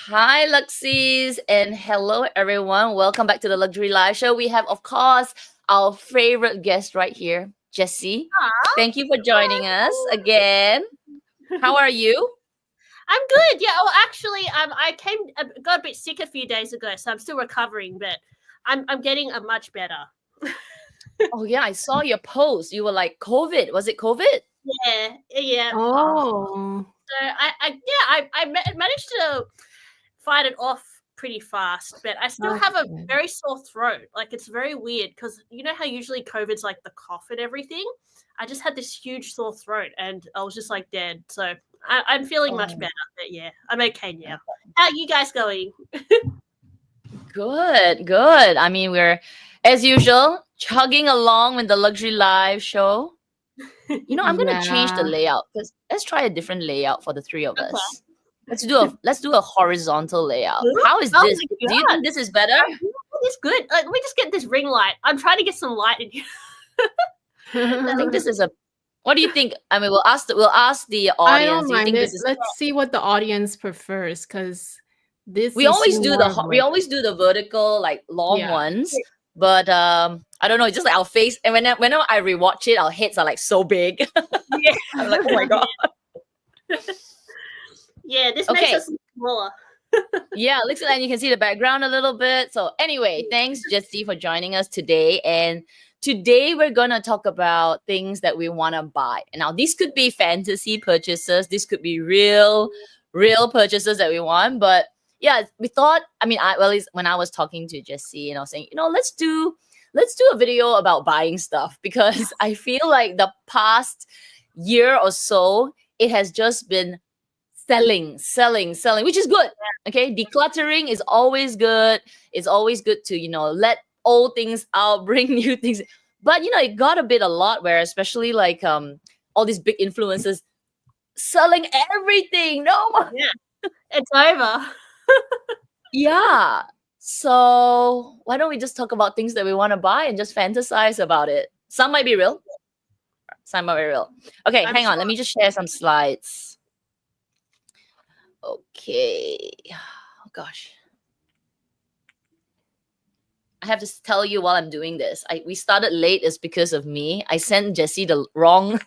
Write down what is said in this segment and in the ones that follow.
Hi, Luxies, and hello, everyone. Welcome back to the Luxury Live Show. We have, of course, our favorite guest right here, Jessie. Aw. Thank you for joining us again. How are you? I'm good. Yeah. Oh, actually, got a bit sick a few days ago, so I'm still recovering, but I'm getting a much better. Oh, yeah, I saw your post. You were like, COVID. Was it COVID? Yeah. Oh, So I managed to fight it off pretty fast, but I still that's have a good. very sore throat. Like it's very weird because you know how usually COVID's like the cough and everything. I just had this huge sore throat, and I was just like dead. So I'm feeling much Oh, better. But yeah, I'm okay now. How are you guys going? good. I mean, we're, as usual, chugging along with the Luxury Live Show. I'm going to change the Yeah. layout because let's try a different layout for the three of Okay. us. Let's do a horizontal layout. Ooh, How is oh this? my Do you god, think this is better? it's good. Like, let me just get this ring light. I'm trying to get some light in here. I think this is a. What do you think? I mean, we'll ask the I audience. don't Do you mind think it. this is? Let's see what the audience prefers, because this We seems always do more of we like, always do the vertical, like long yeah. ones. But I don't know. It's just like our face, and whenever I rewatch it, our heads are like so big. Yeah. I'm like, oh my god. Yeah, this Okay. makes us look smaller. Yeah, looks and you can see the background a little bit. So anyway, thanks Jessie for joining us today. And today we're gonna talk about things that we want to buy. And now these could be fantasy purchases. This could be real purchases that we want. But yeah, we thought. I mean, at least when I was talking to Jessie, and I was saying, let's do a video about buying stuff because I feel like the past year or so it has just been selling, which is good. Okay, decluttering is always good. It's always good to let old things out, bring new things. But it got a lot where, especially like all these big influencers selling everything. No more. Yeah, it's over. Yeah. So why don't we just talk about things that we want to buy and just fantasize about it? Some might be real. Some might be real. Okay, I'm hang on. sure. Let me just share some slides. Okay. Oh gosh. I have to tell you while I'm doing this. We started late is because of me. I sent Jessie the wrong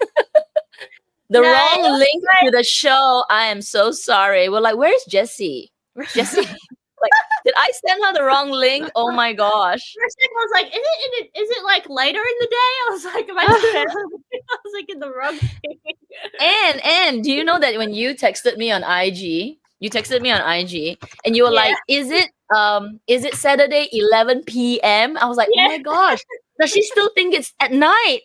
wrong link to the show. I am so sorry. We're like, where's Jessie? Where's Jessie? Like, did I send her the wrong link? Oh my gosh. First thing I was like, is it like later in the day? I was like, am I doing I was like in the wrong thing. And do you know that when you texted me on IG, and you were like, is it Saturday 11 p.m.? I was like, oh my gosh, does she still think it's at night?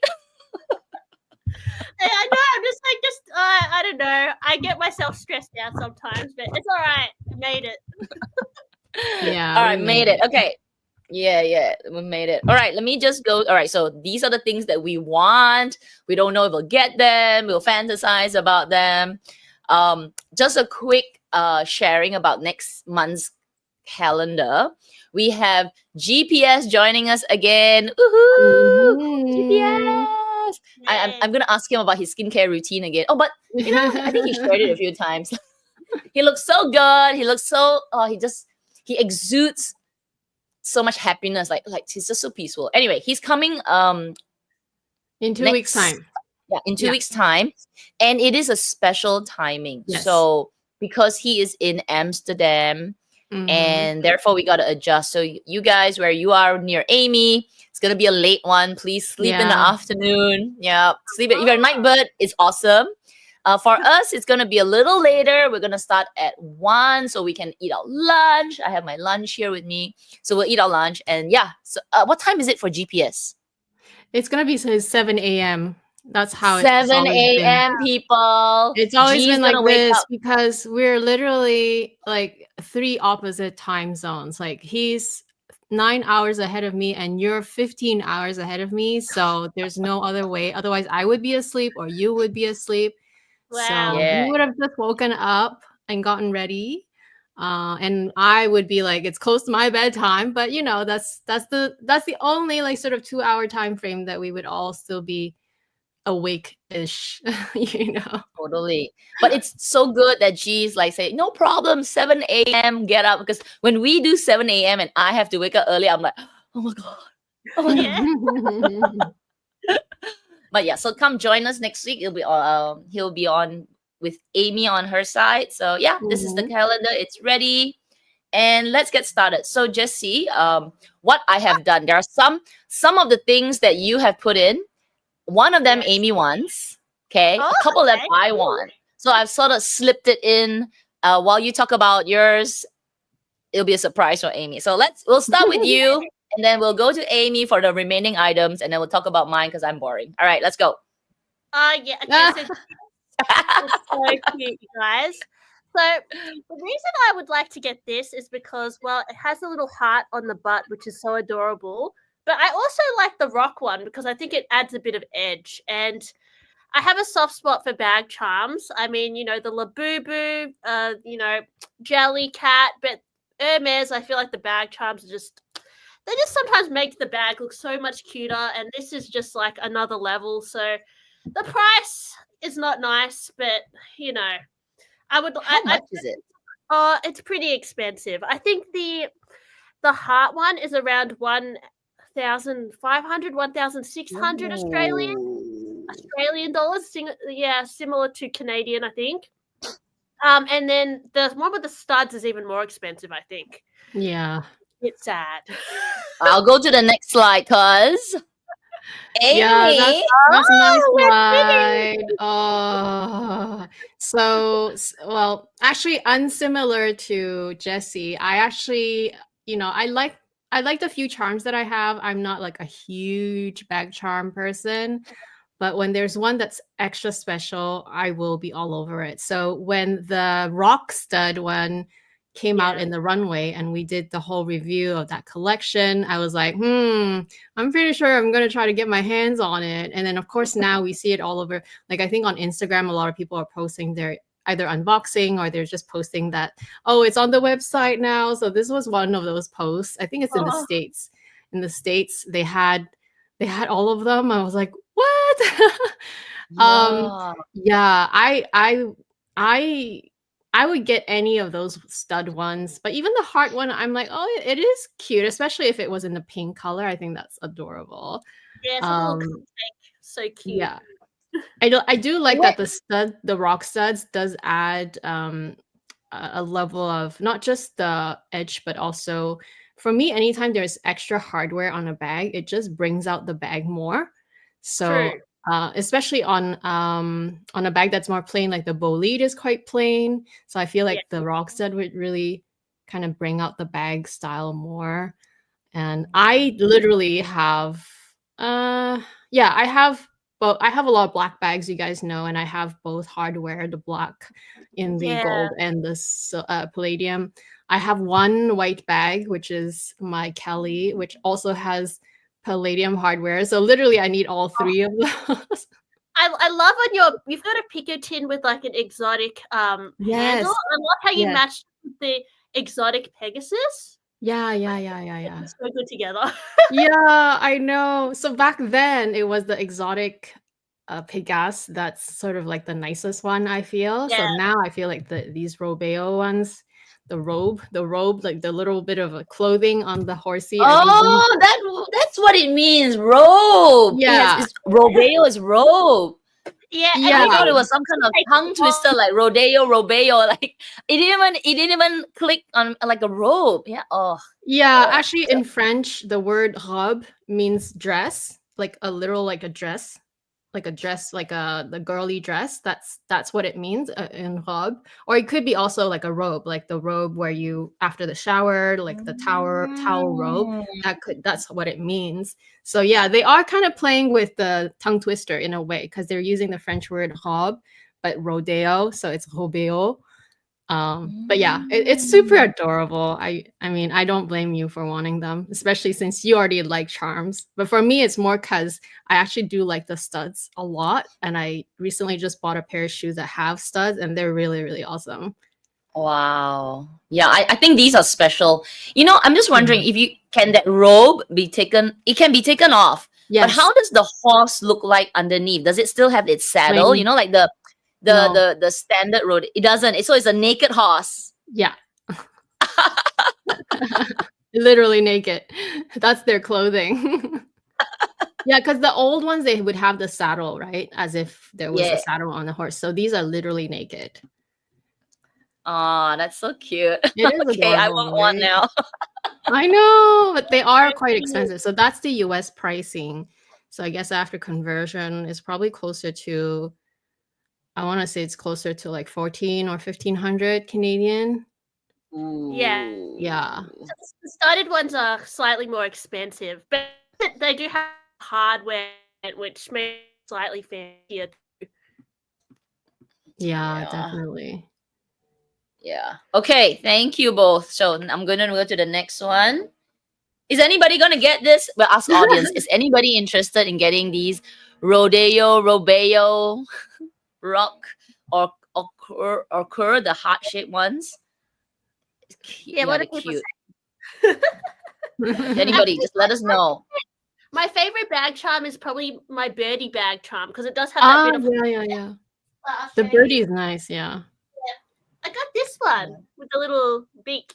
I know. I'm just like, I don't know. I get myself stressed out sometimes, but it's all right. I made it. Yeah. All right, made it. Okay. Yeah, we made it. All right, let me just go. All right, so these are the things that we want. We don't know if we'll get them. We'll fantasize about them. Just a quick sharing about next month's calendar. We have GPS joining us again. Woohoo! GPS. I'm gonna ask him about his skincare routine again. Oh, but I think he shared it a few times. He looks so good. He looks so. He exudes so much happiness. Like he's just so peaceful. Anyway, he's coming. In 2 weeks' time. Yeah, in 2 weeks' time, and it is a special timing. Yes. So because he is in Amsterdam. And therefore we got to adjust. So you guys, where you are near Amy, it's going to be a late one. Please sleep in the afternoon. Yeah, sleep. If you're a night bird, it's awesome. For us, it's going to be a little later. We're going to start at 1 so we can eat our lunch. I have my lunch here with me. So we'll eat our lunch. And yeah, so what time is it for GPS? It's going to be 7 a.m. That's how 7 a.m. people. It's always G's been like this up. because we're literally like 3 opposite time zones. Like he's 9 hours ahead of me and you're 15 hours ahead of me. So there's no other way. Otherwise, I would be asleep or you would be asleep. Wow. So Yeah. you would have just woken up and gotten ready. And I would be like, it's close to my bedtime. But that's the only like sort of 2 hour time frame that we would all still be awake-ish, you know. Totally. But it's so good that she's like say, no problem, 7 a.m. get up. Because when we do 7 a.m. and I have to wake up early, I'm like, oh my God. Oh my God. Yeah. But yeah, so come join us next week. He'll be on with Amy on her side. So yeah, this is the calendar. It's ready. And let's get started. So Jessie, what I have done, there are some of the things that you have put in. One of them Yes. Amy wants. Okay. Oh, A couple that okay. I want. So I've sort of slipped it in. While you talk about yours, it'll be a surprise for Amy. So we'll start with you, and then we'll go to Amy for the remaining items, and then we'll talk about mine because I'm boring. All right, let's go. Yeah. Okay. So it's so cute, you guys. So the reason I would like to get this is because, well, it has a little heart on the butt, which is so adorable. But I also like the rock one because I think it adds a bit of edge. And I have a soft spot for bag charms. I mean, you know, the Labubu, you know, Jelly Cat, but Hermes, I feel like the bag charms are just, they just sometimes make the bag look so much cuter. And this is just like another level. So the price is not nice, but, you know, How much is it? it's pretty expensive. I think the heart one is around 1,500, 1,600 Australian dollars. Yeah, similar to Canadian, I think. And then the one with the studs is even more expensive, I think. Yeah. It's sad. I'll go to the next slide, cuz. Amy. Yeah, that's my we're slide. Oh, so well, actually, unsimilar to Jessie. I actually, you know, I like the few charms that I have. I'm not like a huge bag charm person, but when there's one that's extra special, I will be all over it. So when the rock stud one came out Yeah. in the runway and we did the whole review of that collection, I was like, I'm pretty sure I'm going to try to get my hands on it. And then of course now we see it all over. Like I think on Instagram a lot of people are posting their either unboxing or they're just posting that, oh, it's on the website now. So this was one of those posts. I think it's in the States. In the States they had all of them. I was like, what? Yeah, I would get any of those stud ones, but even the heart one, I'm like, oh, it is cute, especially if it was in the pink color. I think that's adorable. Yeah, it's a little cupcake. So cute. Yeah, I do like that the rock studs does add a level of not just the edge, but also for me, anytime there's extra hardware on a bag, it just brings out the bag more. So. True. Especially on a bag that's more plain, like the bolide is quite plain. So I feel like the rock stud would really kind of bring out the bag style more. And I literally have, I have a lot of black bags, you guys know, and I have both hardware, the black in the gold and the palladium. I have one white bag, which is my Kelly, which also has palladium hardware. So literally I need all three of those. I love when you've got a pico tin with like an exotic handle. I love how you matched the exotic Pegasus. Yeah. It's so good together. Yeah, I know. So back then it was the exotic Pegasus that's sort of like the nicest one, I feel. Yeah. So now I feel like these Robeo ones, the robe, like the little bit of a clothing on the horsey. Oh, that's what it means, robe. Yeah, Rodeo is robe. Yeah, I thought it was some kind of tongue twister, like rodeo. Like it didn't even click on like a robe. Yeah. Oh. Yeah, actually, in French, the word robe means dress, like a literal like a dress, like the girly dress. That's what it means in robe. Or it could be also like a robe, like the robe where you after the shower, like the towel robe. That's what it means. So yeah, they are kind of playing with the tongue twister in a way because they're using the French word robe, but rodeo, so it's robeo. But yeah, it's super adorable. I mean, I don't blame you for wanting them, especially since you already like charms. But for me, it's more because I actually do like the studs a lot. And I recently just bought a pair of shoes that have studs and they're really, really awesome. Wow. Yeah, I think these are special. You know, I'm just wondering if that robe be taken, it can be taken off. But Yes. how does the horse look like underneath? Does it still have its saddle? You Plain. know, like the No. the standard road. It doesn't. So it's a naked horse. Yeah. Literally naked. That's their clothing. Yeah, because the old ones they would have the saddle, right? As if there was Yeah. a saddle on the horse. So these are literally naked. Oh, that's so cute. It is Okay, I adorable, want one right? now. I know, but they are quite expensive. So that's the US pricing. So I guess after conversion, it's probably closer to, I want to say it's closer to like 14 or 1500 Canadian. Yeah. Yeah. The studded ones are slightly more expensive, but they do have hardware, which makes it slightly fancier. Yeah, Yeah. definitely. Yeah. Okay. Thank you both. So I'm gonna go to the next one. Is anybody gonna get this? Well, ask audience. Is anybody interested in getting these Rodeo, rock, or cur, the heart shaped ones? Yeah, what they're do people cute. Anybody, just let us know. My favorite bag charm is probably my birdie bag charm because it does have that bit of. Yeah. I'll The show you. birdie is nice, yeah. I got this one with the little beak.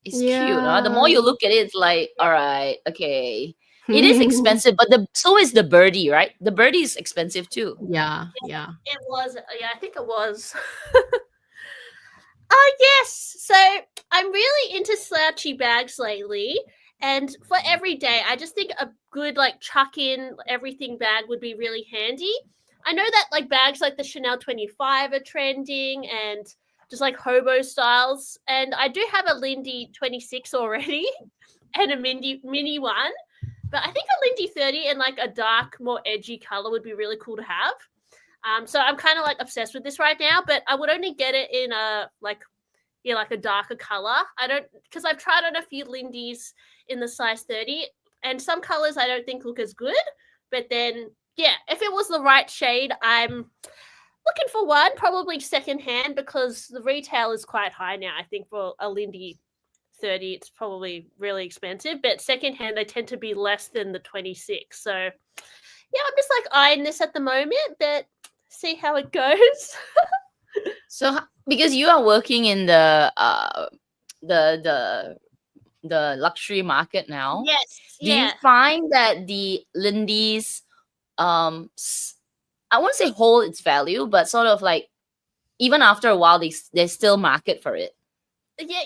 It's cute. Huh? The more you Yeah. look at it, it's like, all right, okay. It is expensive, but so is the birdie, right? The birdie is expensive too. Yeah. It was. Yeah, I think it was. Oh yes. So I'm really into slouchy bags lately, and for every day, I just think a good like chuck in everything bag would be really handy. I know that like bags like the Chanel 25 are trending and just like hobo styles, and I do have a Lindy 26 already and a mini one, but I think a Lindy 30 and like a dark, more edgy color would be really cool to have. So I'm kind of like obsessed with this right now, but I would only get it in a like a darker color. I don't, because I've tried on a few Lindys in the size 30, and some colors I don't think look as good. But then, yeah, if it was the right shade, I'm looking for one, probably secondhand, because the retail is quite high now. I think for a Lindy 30, it's probably really expensive, but secondhand they tend to be less than the 26. So, yeah, I'm just like eyeing this at the moment, but see how it goes. So because you are working in the luxury market now, Yes. do you find that the Lindy's I won't say hold its value, but sort of like even after a while they still market for it? Yeah.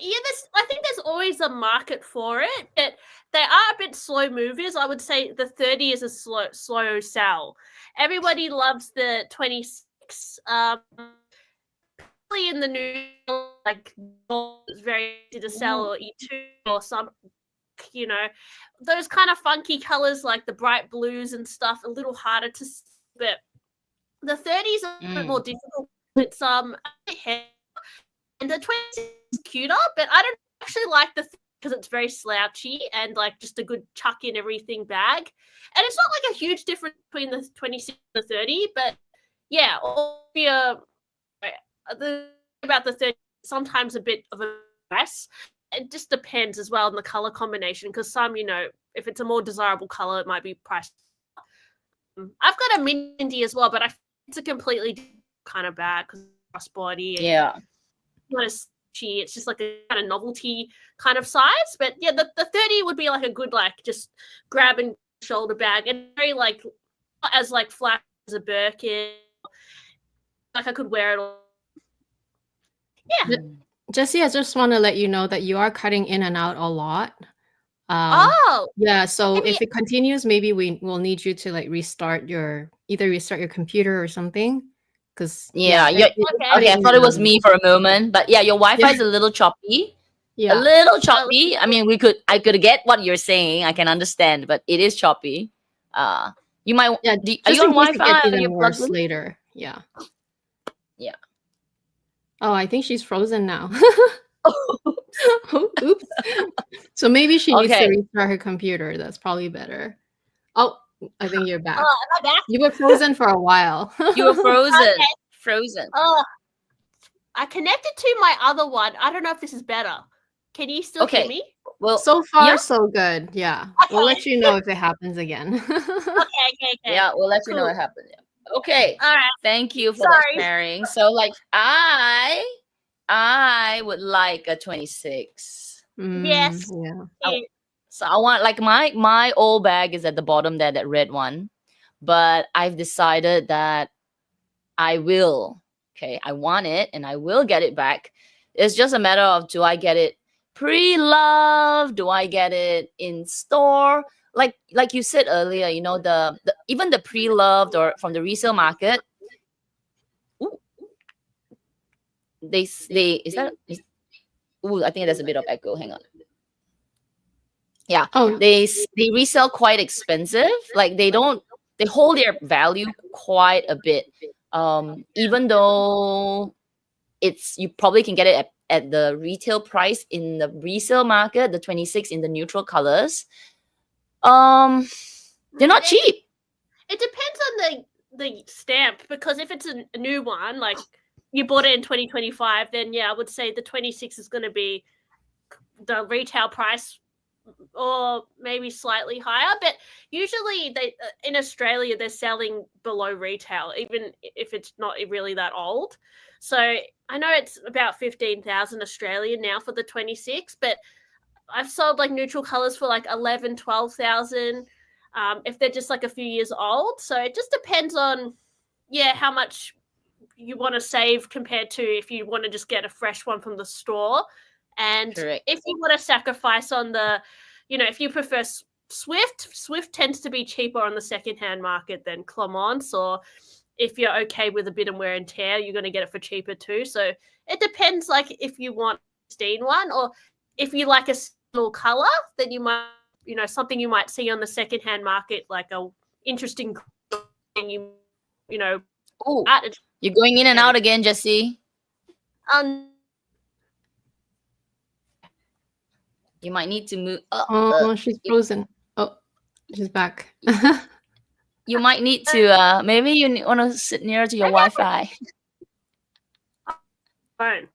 I think there's always a market for it, but they are a bit slow movers. I would say the 30 is a slow sell. Everybody loves the 26. In the new like it's very easy to sell or eat too, or some, those kind of funky colors like the bright blues and stuff, a little harder to see, but the 30s are a bit more difficult. It's and the 26 is cuter, but I don't actually like the because it's very slouchy and like just a good chuck in everything bag, and it's not like a huge difference between the 26 and the 30, but yeah, about the 30, sometimes a bit of a mess. It just depends as well on the color combination, because some, if it's a more desirable color, it might be priced. I've got a Mindy as well, but it's a completely different kind of bag because crossbody. Yeah. Not as cheap. It's just like a kind of novelty kind of size. But yeah, the 30 would be like a good like just grab and shoulder bag, and very like as like flat as a Birkin. Like I could wear it all. Yeah. Jessie, I just want to let you know that you are cutting in and out a lot. Yeah. So if it continues, maybe we'll need you to like restart your computer or something. Because okay. I thought it was me for a moment, but yeah, your Wi-Fi is a little choppy. Yeah. A little choppy. I mean, I could get what you're saying. I can understand, but it is choppy. You might. Yeah. Are you on Wi-Fi? It even worse later. Yeah. Yeah. Oh, I think she's frozen now. Oops. So maybe she needs to restart her computer. That's probably better. Oh, I think you're back. Am I back? You were frozen for a while. You were frozen. Frozen. Oh, I connected to my other one. I don't know if this is better. Can you still hear me? Well, So far, yeah, so good. Yeah. We'll let you know if it happens again. Okay. yeah, we'll let you know Cool. what happened. Yeah. Okay. All right. Thank you for that Sorry. sharing. So like I would like a 26. Yes. Yeah. it- So I want like my old bag is at the bottom there, that red one. But I've decided that I will. Okay, I want it and I will get it back. It's just a matter of, do I get it pre-loved? Do I get it in store? Like you said earlier, you know, the even the pre-loved or from the resale market. Ooh, they is that is, ooh, I think there's a bit of echo. Hang on. Yeah, Oh, they resell quite expensive. Like they hold their value quite a bit. Even though it's, you probably can get it at the retail price in the resale market, the 26 in the neutral colors. They're not cheap. It depends on the stamp, because if it's a new one, like you bought it in 2025, then yeah, I would say the 26 is going to be the retail price, or maybe slightly higher. But usually they in Australia they're selling below retail, even if it's not really that old. So I know it's about 15,000 Australian now for the 26, but I've sold like neutral colors for like 11, 12,000. If they're just like a few years old. So it just depends on, yeah, how much you want to save compared to if you want to just get a fresh one from the store. And Correct. if you want to sacrifice on the, if you prefer Swift tends to be cheaper on the secondhand market than Clemence, or if you're okay with a bit of wear and tear, you're going to get it for cheaper too. So it depends, like if you want a pristine one, or if you like a small color, then you might, something you might see on the secondhand market, like a interesting thing Oh, you're going in and out again, Jessie. You might need to move. Oh, she's frozen. Oh, she's back. You might need to. Maybe you want to sit nearer to your Wi-Fi. Phone.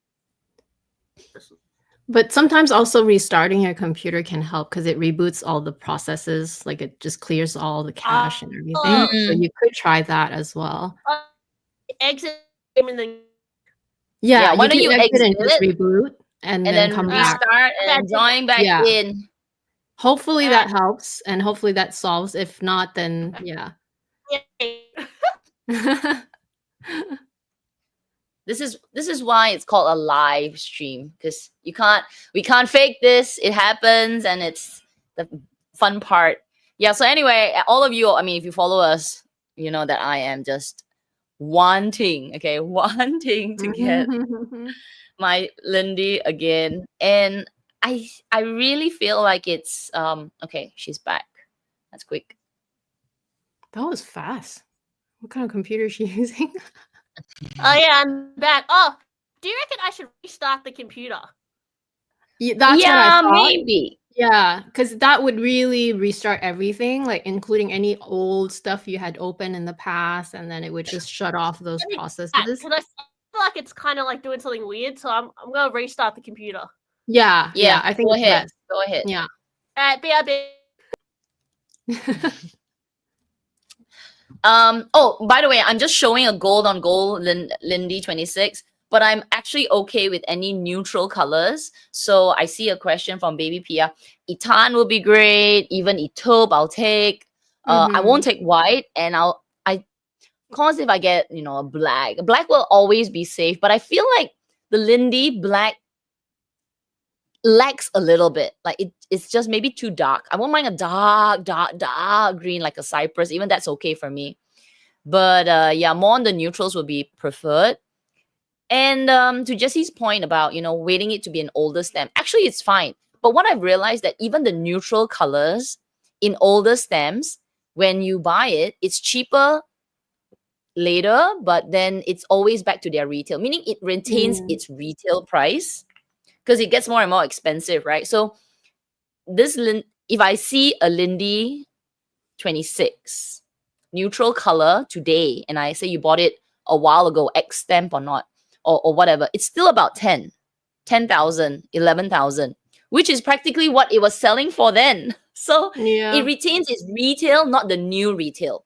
But sometimes also restarting your computer can help, because it reboots all the processes. Like it just clears all the cache and everything. So you could try that as well. Exit and then. Yeah, why don't you exit and just reboot and then come restart back and join back in. Hopefully that helps, and hopefully that solves. If not, then yeah. This is why it's called a live stream, because we can't fake this. It happens, and it's the fun part. Yeah. So anyway, all of you, I mean, if you follow us, you know that I am just wanting to get my Lindy again, and I really feel like it's okay. She's back. That's quick. That was fast. What kind of computer is she using? Oh yeah, I'm back. Oh, do you reckon I should restart the computer? Yeah, that's what I thought. Maybe. Yeah, because that would really restart everything, like including any old stuff you had open in the past, and then it would just shut off those processes. Because I feel like it's kind of like doing something weird, so I'm gonna restart the computer. Yeah, I think go ahead. best. Go ahead. Yeah. All right, BRB. Oh, by the way, I'm just showing a gold on gold Lindy 26, but I'm actually okay with any neutral colors. So I see a question from Baby Pia. Etan will be great. Even Etaupe I'll take. I won't take white, and cause if I get, a black will always be safe, but I feel like the Lindy black lacks a little bit. Like it's just maybe too dark. I won't mind a dark green, like a cypress. Even that's okay for me. But yeah, more on the neutrals would be preferred. And to Jessie's point about, waiting it to be an older stamp, actually it's fine. But what I've realized that even the neutral colors in older stamps, when you buy it, it's cheaper later, but then it's always back to their retail, meaning it retains its retail price, because it gets more and more expensive, right? So if I see a Lindy 26 neutral color today, and I say you bought it a while ago, X stamp or not, or whatever, it's still about 10,000, 11,000. which is practically what it was selling for then. So Yeah. it retains its retail, not the new retail.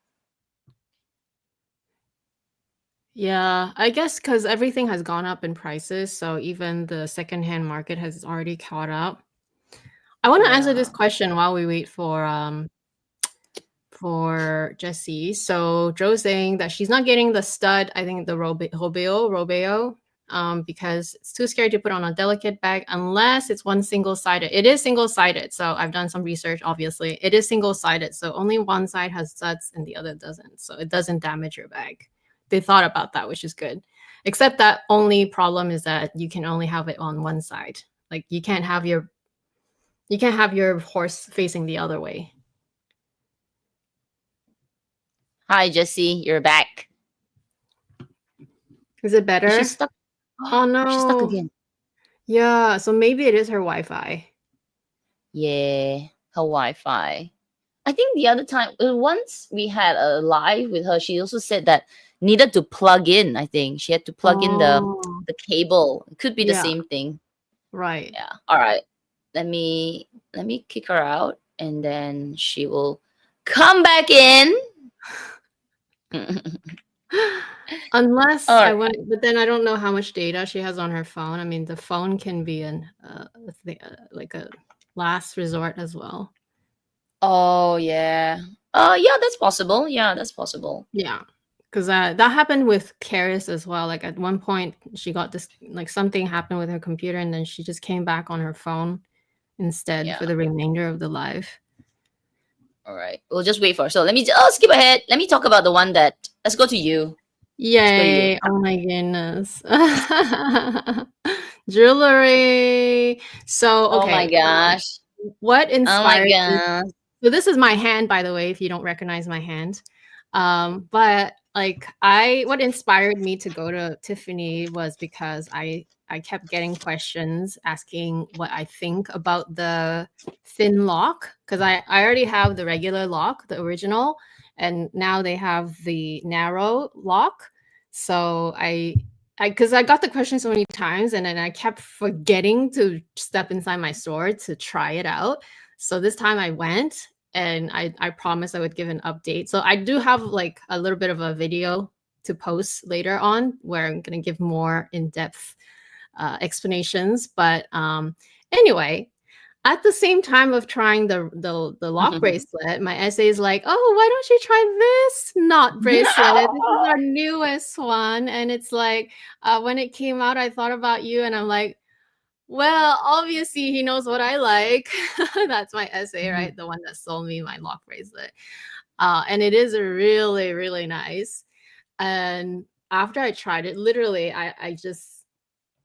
Yeah, I guess because everything has gone up in prices, so even the secondhand market has already caught up. I want to answer this Yeah. question while we wait for Jessie. So Joe's saying that she's not getting the stud, I think the Robeo, because it's too scary to put on a delicate bag unless it's one single-sided. It is single-sided, so I've done some research, obviously. It is single-sided, so only one side has studs and the other doesn't, so it doesn't damage your bag. They thought about that, which is good. Except that only problem is that you can only have it on one side. Like you can't have your horse facing the other way. Hi, Jessie, you're back. Is it better? She's stuck. Oh no. She's stuck again. Yeah, so maybe it is her Wi-Fi. Yeah, her Wi-Fi. I think the other time, once we had a live with her, she also said that needed to plug in. I think she had to plug in the cable. It could be the Yeah. same thing. Right. Yeah. All right. Let me kick her out, and then she will come back in. Unless All I right. want, but then I don't know how much data she has on her phone. I mean, the phone can be like a last resort as well. Oh yeah. Yeah, that's possible. Yeah, that's possible. Yeah, because that happened with Karis as well. Like at one point, she got this, like something happened with her computer, and then she just came back on her phone instead Yeah. for the remainder of the live. All right. We'll just wait for her. So let me skip ahead. Let me talk about the one that. Let's go to you. Yay! Oh my goodness. Jewelry. So okay. Oh my gosh. What Oh my inspired me? gosh. So this is my hand, by the way, if you don't recognize my hand. But like what inspired me to go to Tiffany was because I kept getting questions asking what I think about the thin lock, because I already have the regular lock, the original, and now they have the narrow lock. So because I got the question so many times, and then I kept forgetting to step inside my store to try it out. So this time I went, and I promised I would give an update. So I do have like a little bit of a video to post later on where I'm going to give more in-depth explanations. But anyway, at the same time of trying the lock bracelet, my essay is like, oh, why don't you try this knot bracelet? This is our newest one. And it's like, when it came out, I thought about you, and I'm like, well, obviously he knows what I like. That's my essay, right? The one that sold me my lock bracelet. And it is really, really nice. And after I tried it, literally, I just,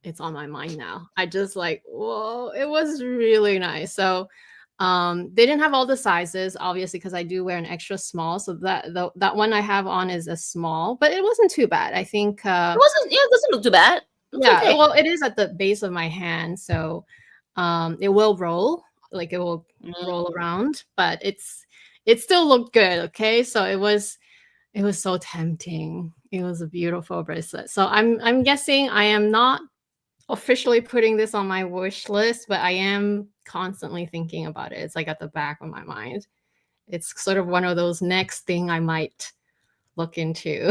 it's on my mind now. I just like, whoa, it was really nice. So they didn't have all the sizes, obviously, because I do wear an extra small. So that one I have on is a small, but it wasn't too bad. I think It doesn't look too bad. Looks yeah, okay. well, it is at the base of my hand, so it will roll, like it will roll around, but it still looked good. Okay, so it was so tempting. It was a beautiful bracelet. So I'm guessing I am not officially putting this on my wish list, but I am constantly thinking about it. It's like at the back of my mind. It's sort of one of those next thing I might look into.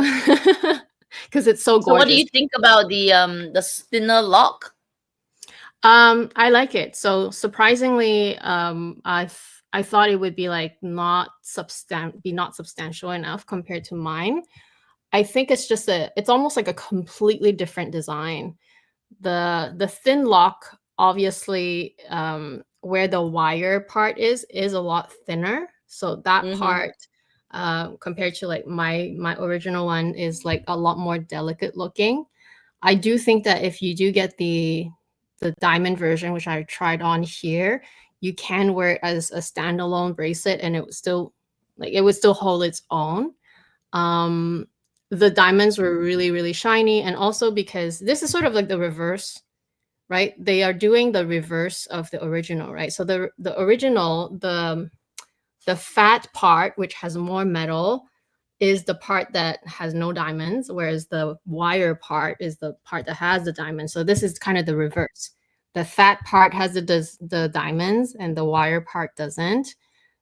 Because it's so gorgeous. So what do you think about the thinner lock? I like it. So surprisingly, I thought it would be like not substantial enough compared to mine. I think it's just it's almost like a completely different design. The thin lock, obviously, where the wire part is a lot thinner. So that part, compared to like my original one, is like a lot more delicate looking. I do think that if you do get the diamond version, which I tried on here, you can wear it as a standalone bracelet, and it would still hold its own. The diamonds were really, really shiny, and also because this is sort of like the reverse, right? They are doing the reverse of the original, right? So the original, the fat part, which has more metal, is the part that has no diamonds, whereas the wire part is the part that has the diamonds. So this is kind of the reverse. the fat part has the diamonds and the wire part doesn't.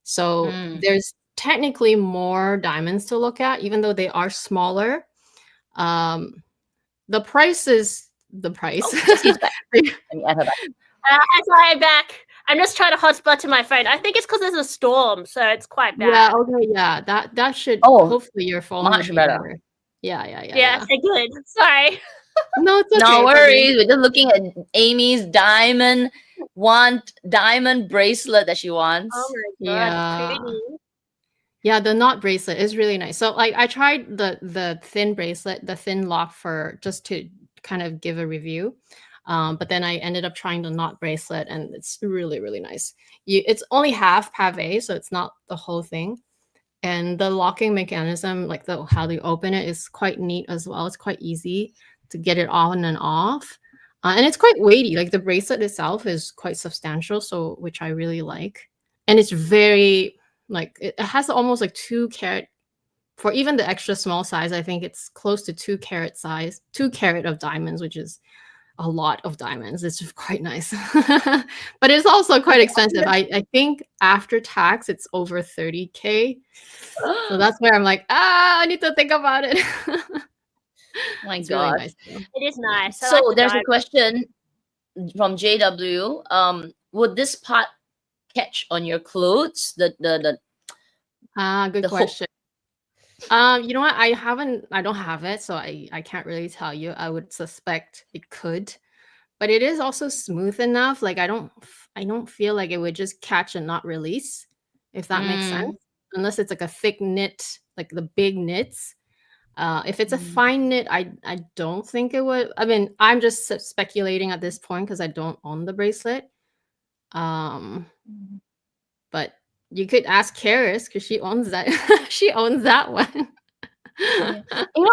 So there's technically more diamonds to look at, even though they are smaller. The price is the price. Oh, Jessie's back. Let me add her back. That's why I'm back. I'm just trying to hotspot to my phone. I think it's because there's a storm, so it's quite bad. Yeah, okay, yeah. That should hopefully your phone much would be Yeah, better. okay, good. Sorry. No, it's okay. No it's okay. worries. We're just looking at Amy's diamond bracelet that she wants. Oh my god, Yeah. pretty. Yeah, the knot bracelet is really nice. So like I tried the thin bracelet, the thin lock for just to kind of give a review. But then I ended up trying the knot bracelet and it's really, really nice. It's only half pave, so it's not the whole thing. And the locking mechanism, like how they open it, is quite neat as well. It's quite easy to get it on and off. And it's quite weighty. Like the bracelet itself is quite substantial, so which I really like. And it's very like it has almost like 2 carat for even the extra small size. I think it's close to 2 carat size, 2 carat of diamonds, which is a lot of diamonds. It's quite nice. But it's also quite expensive. I think after tax it's over 30K. So that's where I'm like, I need to think about it. My It's God. really nice. It is nice. I So like the there's a diamond. question from JW. Would this part catch on your clothes? Good Good the hook. question. You know what? I don't have it, so I can't really tell you. I would suspect it could, but it is also smooth enough. Like I don't feel like it would just catch and not release, if that makes sense. Unless it's like a thick knit, like the big knits. If it's a fine knit, I don't think it would. I mean, I'm just speculating at this point because I don't own the bracelet. But you could ask Karis because she owns that. She owns that one. Yeah.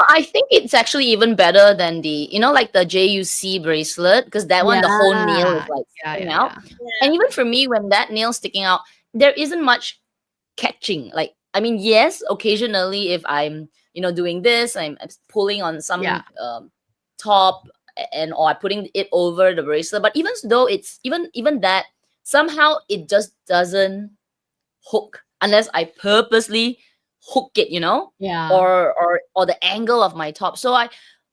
I think it's actually even better than the, like the JUC bracelet, because that one, the whole nail is like sticking out. Yeah. And even for me, when that nail's sticking out, there isn't much catching. Like, I mean, yes, occasionally if I'm, doing this, I'm pulling on some top or I'm putting it over the bracelet. But even though it's even that, somehow it just doesn't hook unless I purposely hook it, Yeah. or the angle of my top. So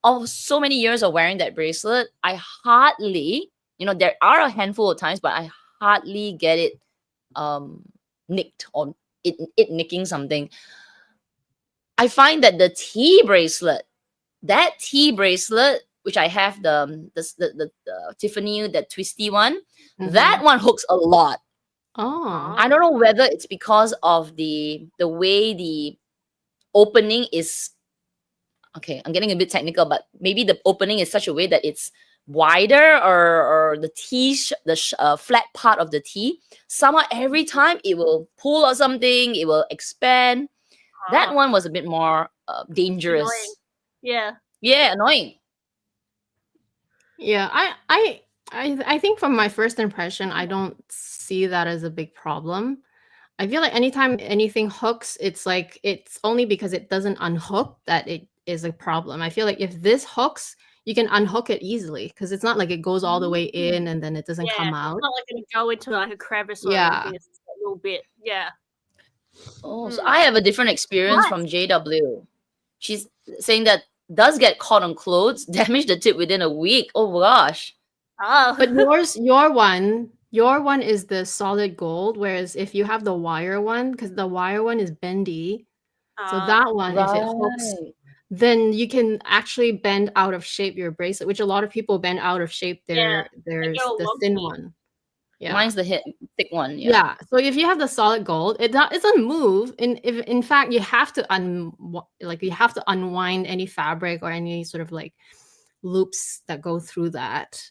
of so many years of wearing that bracelet, I hardly, there are a handful of times, but I hardly get it nicked or it nicking something. I find that the T bracelet, which I have the Tiffany, that twisty one, that one hooks a lot. Oh. I don't know whether it's because of the way the opening is. Okay, I'm getting a bit technical, but maybe the opening is such a way that it's wider, or the flat part of the T. Somehow every time it will pull or something, it will expand. That one was a bit more dangerous. Annoying. Yeah. Yeah, annoying. Yeah, I think from my first impression, I don't see that as a big problem. I feel like anytime anything hooks, it's like it's only because it doesn't unhook that it is a problem. I feel like if this hooks, you can unhook it easily because it's not like it goes all the way in and then it doesn't come out. It's not like going to go into like a crevice or Yeah. anything. It's just a little bit. Yeah. Oh, so I have a different experience from JW. She's saying that does get caught on clothes, damage the tip within a week. Oh gosh. Oh. But your one is the solid gold, whereas if you have the wire one, because the wire one is bendy, so that one, if it hooks, then you can actually bend out of shape your bracelet, which a lot of people bend out of shape there's the thin one. Yeah. Mine's the thick one. Yeah. So if you have the solid gold, it doesn't move. In fact, you have to unwind any fabric or any sort of like loops that go through that.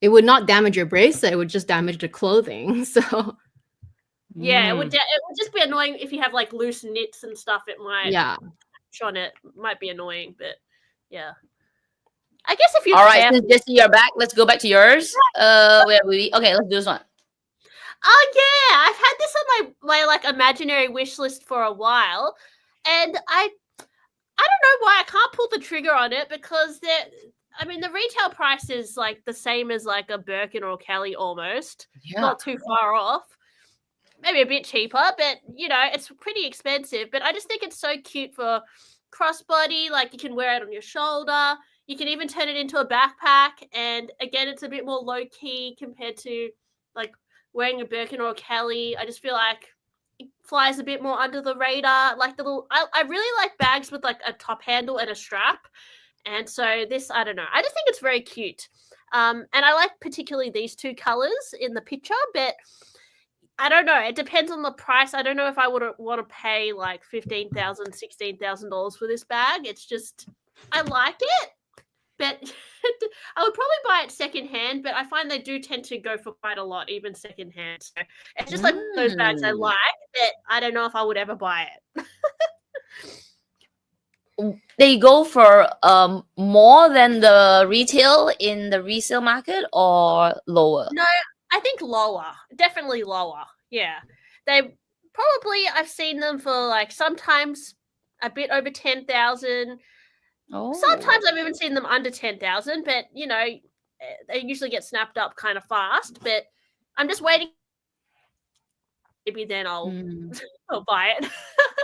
It would not damage your bracelet. It would just damage the clothing. So yeah, it would just be annoying if you have like loose knits and stuff. It might on it might be annoying, but yeah. I guess if you all right, since Jessie, you're back, let's go back to yours. Where are we? Okay, let's do this one. Oh yeah, I've had this on my like imaginary wish list for a while, and I don't know why I can't pull the trigger on it because I mean, the retail price is like the same as like a Birkin or a Kelly almost. Yeah. Not too far off. Maybe a bit cheaper, but it's pretty expensive. But I just think it's so cute for crossbody. Like you can wear it on your shoulder. You can even turn it into a backpack. And again, it's a bit more low key compared to like wearing a Birkin or a Kelly. I just feel like it flies a bit more under the radar. Like I really like bags with like a top handle and a strap. And so this, I don't know. I just think it's very cute. And I like particularly these two colors in the picture, but I don't know. It depends on the price. I don't know if I would want to pay like $15,000, $16,000 for this bag. It's just, I like it, but I would probably buy it secondhand, but I find they do tend to go for quite a lot, even secondhand. So it's just like those bags I like, but I don't know if I would ever buy it. They go for more than the retail in the resale market or lower? No, I think lower, definitely lower. Yeah, they probably, I've seen them for like sometimes a bit over 10,000. Oh. Sometimes I've even seen them under 10,000, but they usually get snapped up kind of fast. But I'm just waiting. Maybe then I'll buy it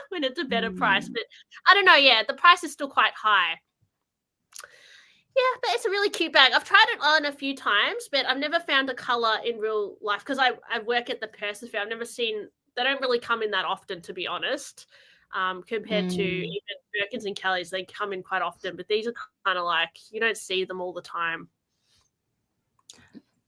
when it's a better price. But I don't know. Yeah, the price is still quite high. Yeah, but it's a really cute bag. I've tried it on a few times, but I've never found a color in real life because I work at the Purses Fair. I've never seen, they don't really come in that often, to be honest, compared to even Birkins and Kellys. They come in quite often, but these are kind of like, you don't see them all the time.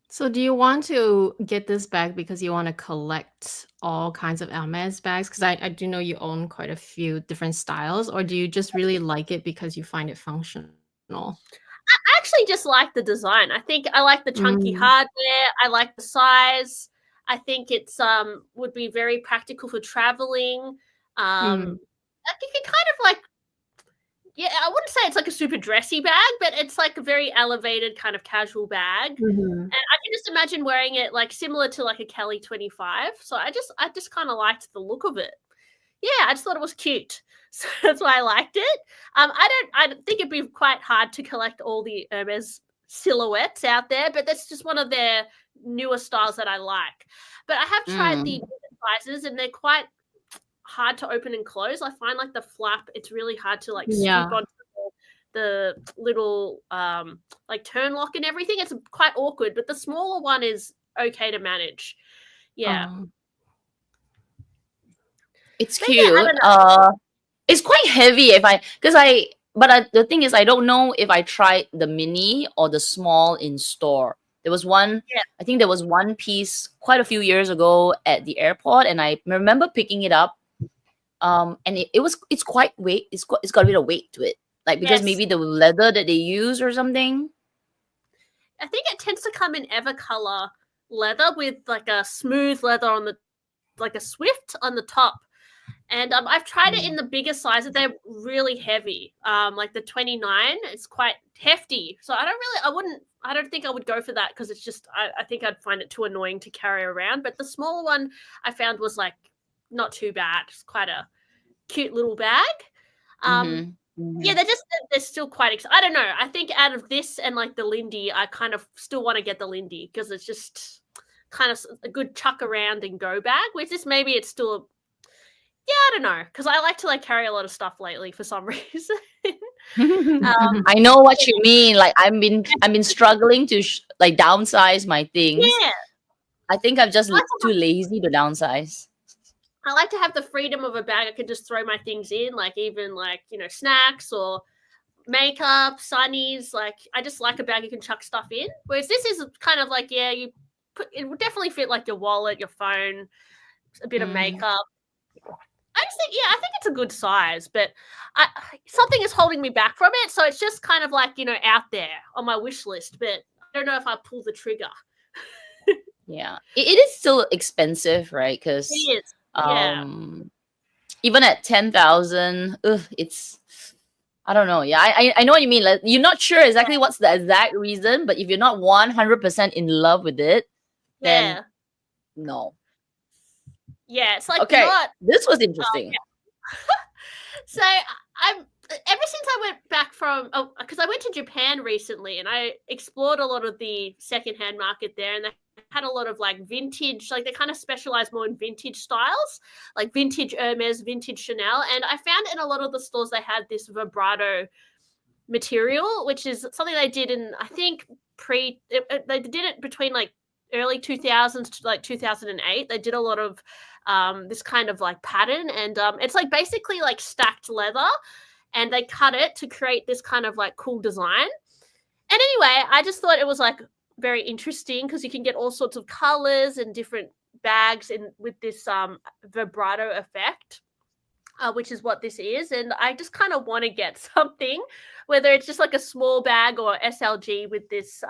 So do you want to get this bag because you want to collect all kinds of Hermes bags? Because I do know you own quite a few different styles, or do you just really like it because you find it functional? I actually just like the design. I think I like the chunky hardware. I like the size. I think it's would be very practical for traveling. I think it kind of like, I wouldn't say it's like a super dressy bag, but it's like a very elevated kind of casual bag. And I can just imagine wearing it like similar to like a Kelly 25. So I just kind of liked the look of it. Yeah, I just thought it was cute. So that's why I liked it. I think it'd be quite hard to collect all the Hermes silhouettes out there, but that's just one of their newer styles that I like. But I have tried the sizes, and they're quite hard to open and close. I find like the flap, it's really hard to like scoop onto the little like turn lock and everything. It's quite awkward, but the smaller one is okay to manage. Yeah. It's cute. It's quite heavy the thing is I don't know if I tried the mini or the small in store. There was one, I think there was one piece quite a few years ago at the airport, and I remember picking it up. And it's quite weight. It's got a bit of weight to it, like because maybe the leather that they use or something. I think it tends to come in Evercolor leather with like a smooth leather on the, like a Swift on the top. And I've tried it in the bigger size. They're really heavy. Like the 29, it's quite hefty. So I don't think I would go for that because it's just, I think I'd find it too annoying to carry around. But the smaller one I found was like not too bad. It's quite a cute little bag. Yeah, they're still quite I don't know. I think out of this and like the Lindy, I kind of still want to get the Lindy because it's just kind of a good chuck around and go bag. With this, maybe it's still I don't know, because I like to like carry a lot of stuff lately for some reason. I know what you mean. Like I've been struggling to like downsize my things. Yeah, I think I'm just too lazy to downsize. I like to have the freedom of a bag. I can just throw my things in, like even like snacks or makeup, sunnies. Like I just like a bag you can chuck stuff in. Whereas this is kind of like it would definitely fit like your wallet, your phone, a bit of makeup. I just think, I think it's a good size, but something is holding me back from it. So it's just kind of like, out there on my wish list, but I don't know if I pull the trigger. Yeah, it is still expensive, right? Because it is. Even at 10,000, it's, I don't know. Yeah, I know what you mean. Like, you're not sure exactly what's the exact reason, but if you're not 100% in love with it, then no. Yeah, it's like okay. This was interesting. So ever since I went back from, because I went to Japan recently and I explored a lot of the secondhand market there, and they had a lot of like vintage, like they kind of specialize more in vintage styles, like vintage Hermes, vintage Chanel. And I found in a lot of the stores they had this vibrato material, which is something they did in, I think, they did it between like early 2000s to like 2008. They did a lot of this kind of like pattern, and it's like basically like stacked leather, and they cut it to create this kind of like cool design. And anyway, I just thought it was like very interesting because you can get all sorts of colors and different bags in with this vibrato effect, which is what this is. And I just kind of want to get something, whether it's just like a small bag or SLG with this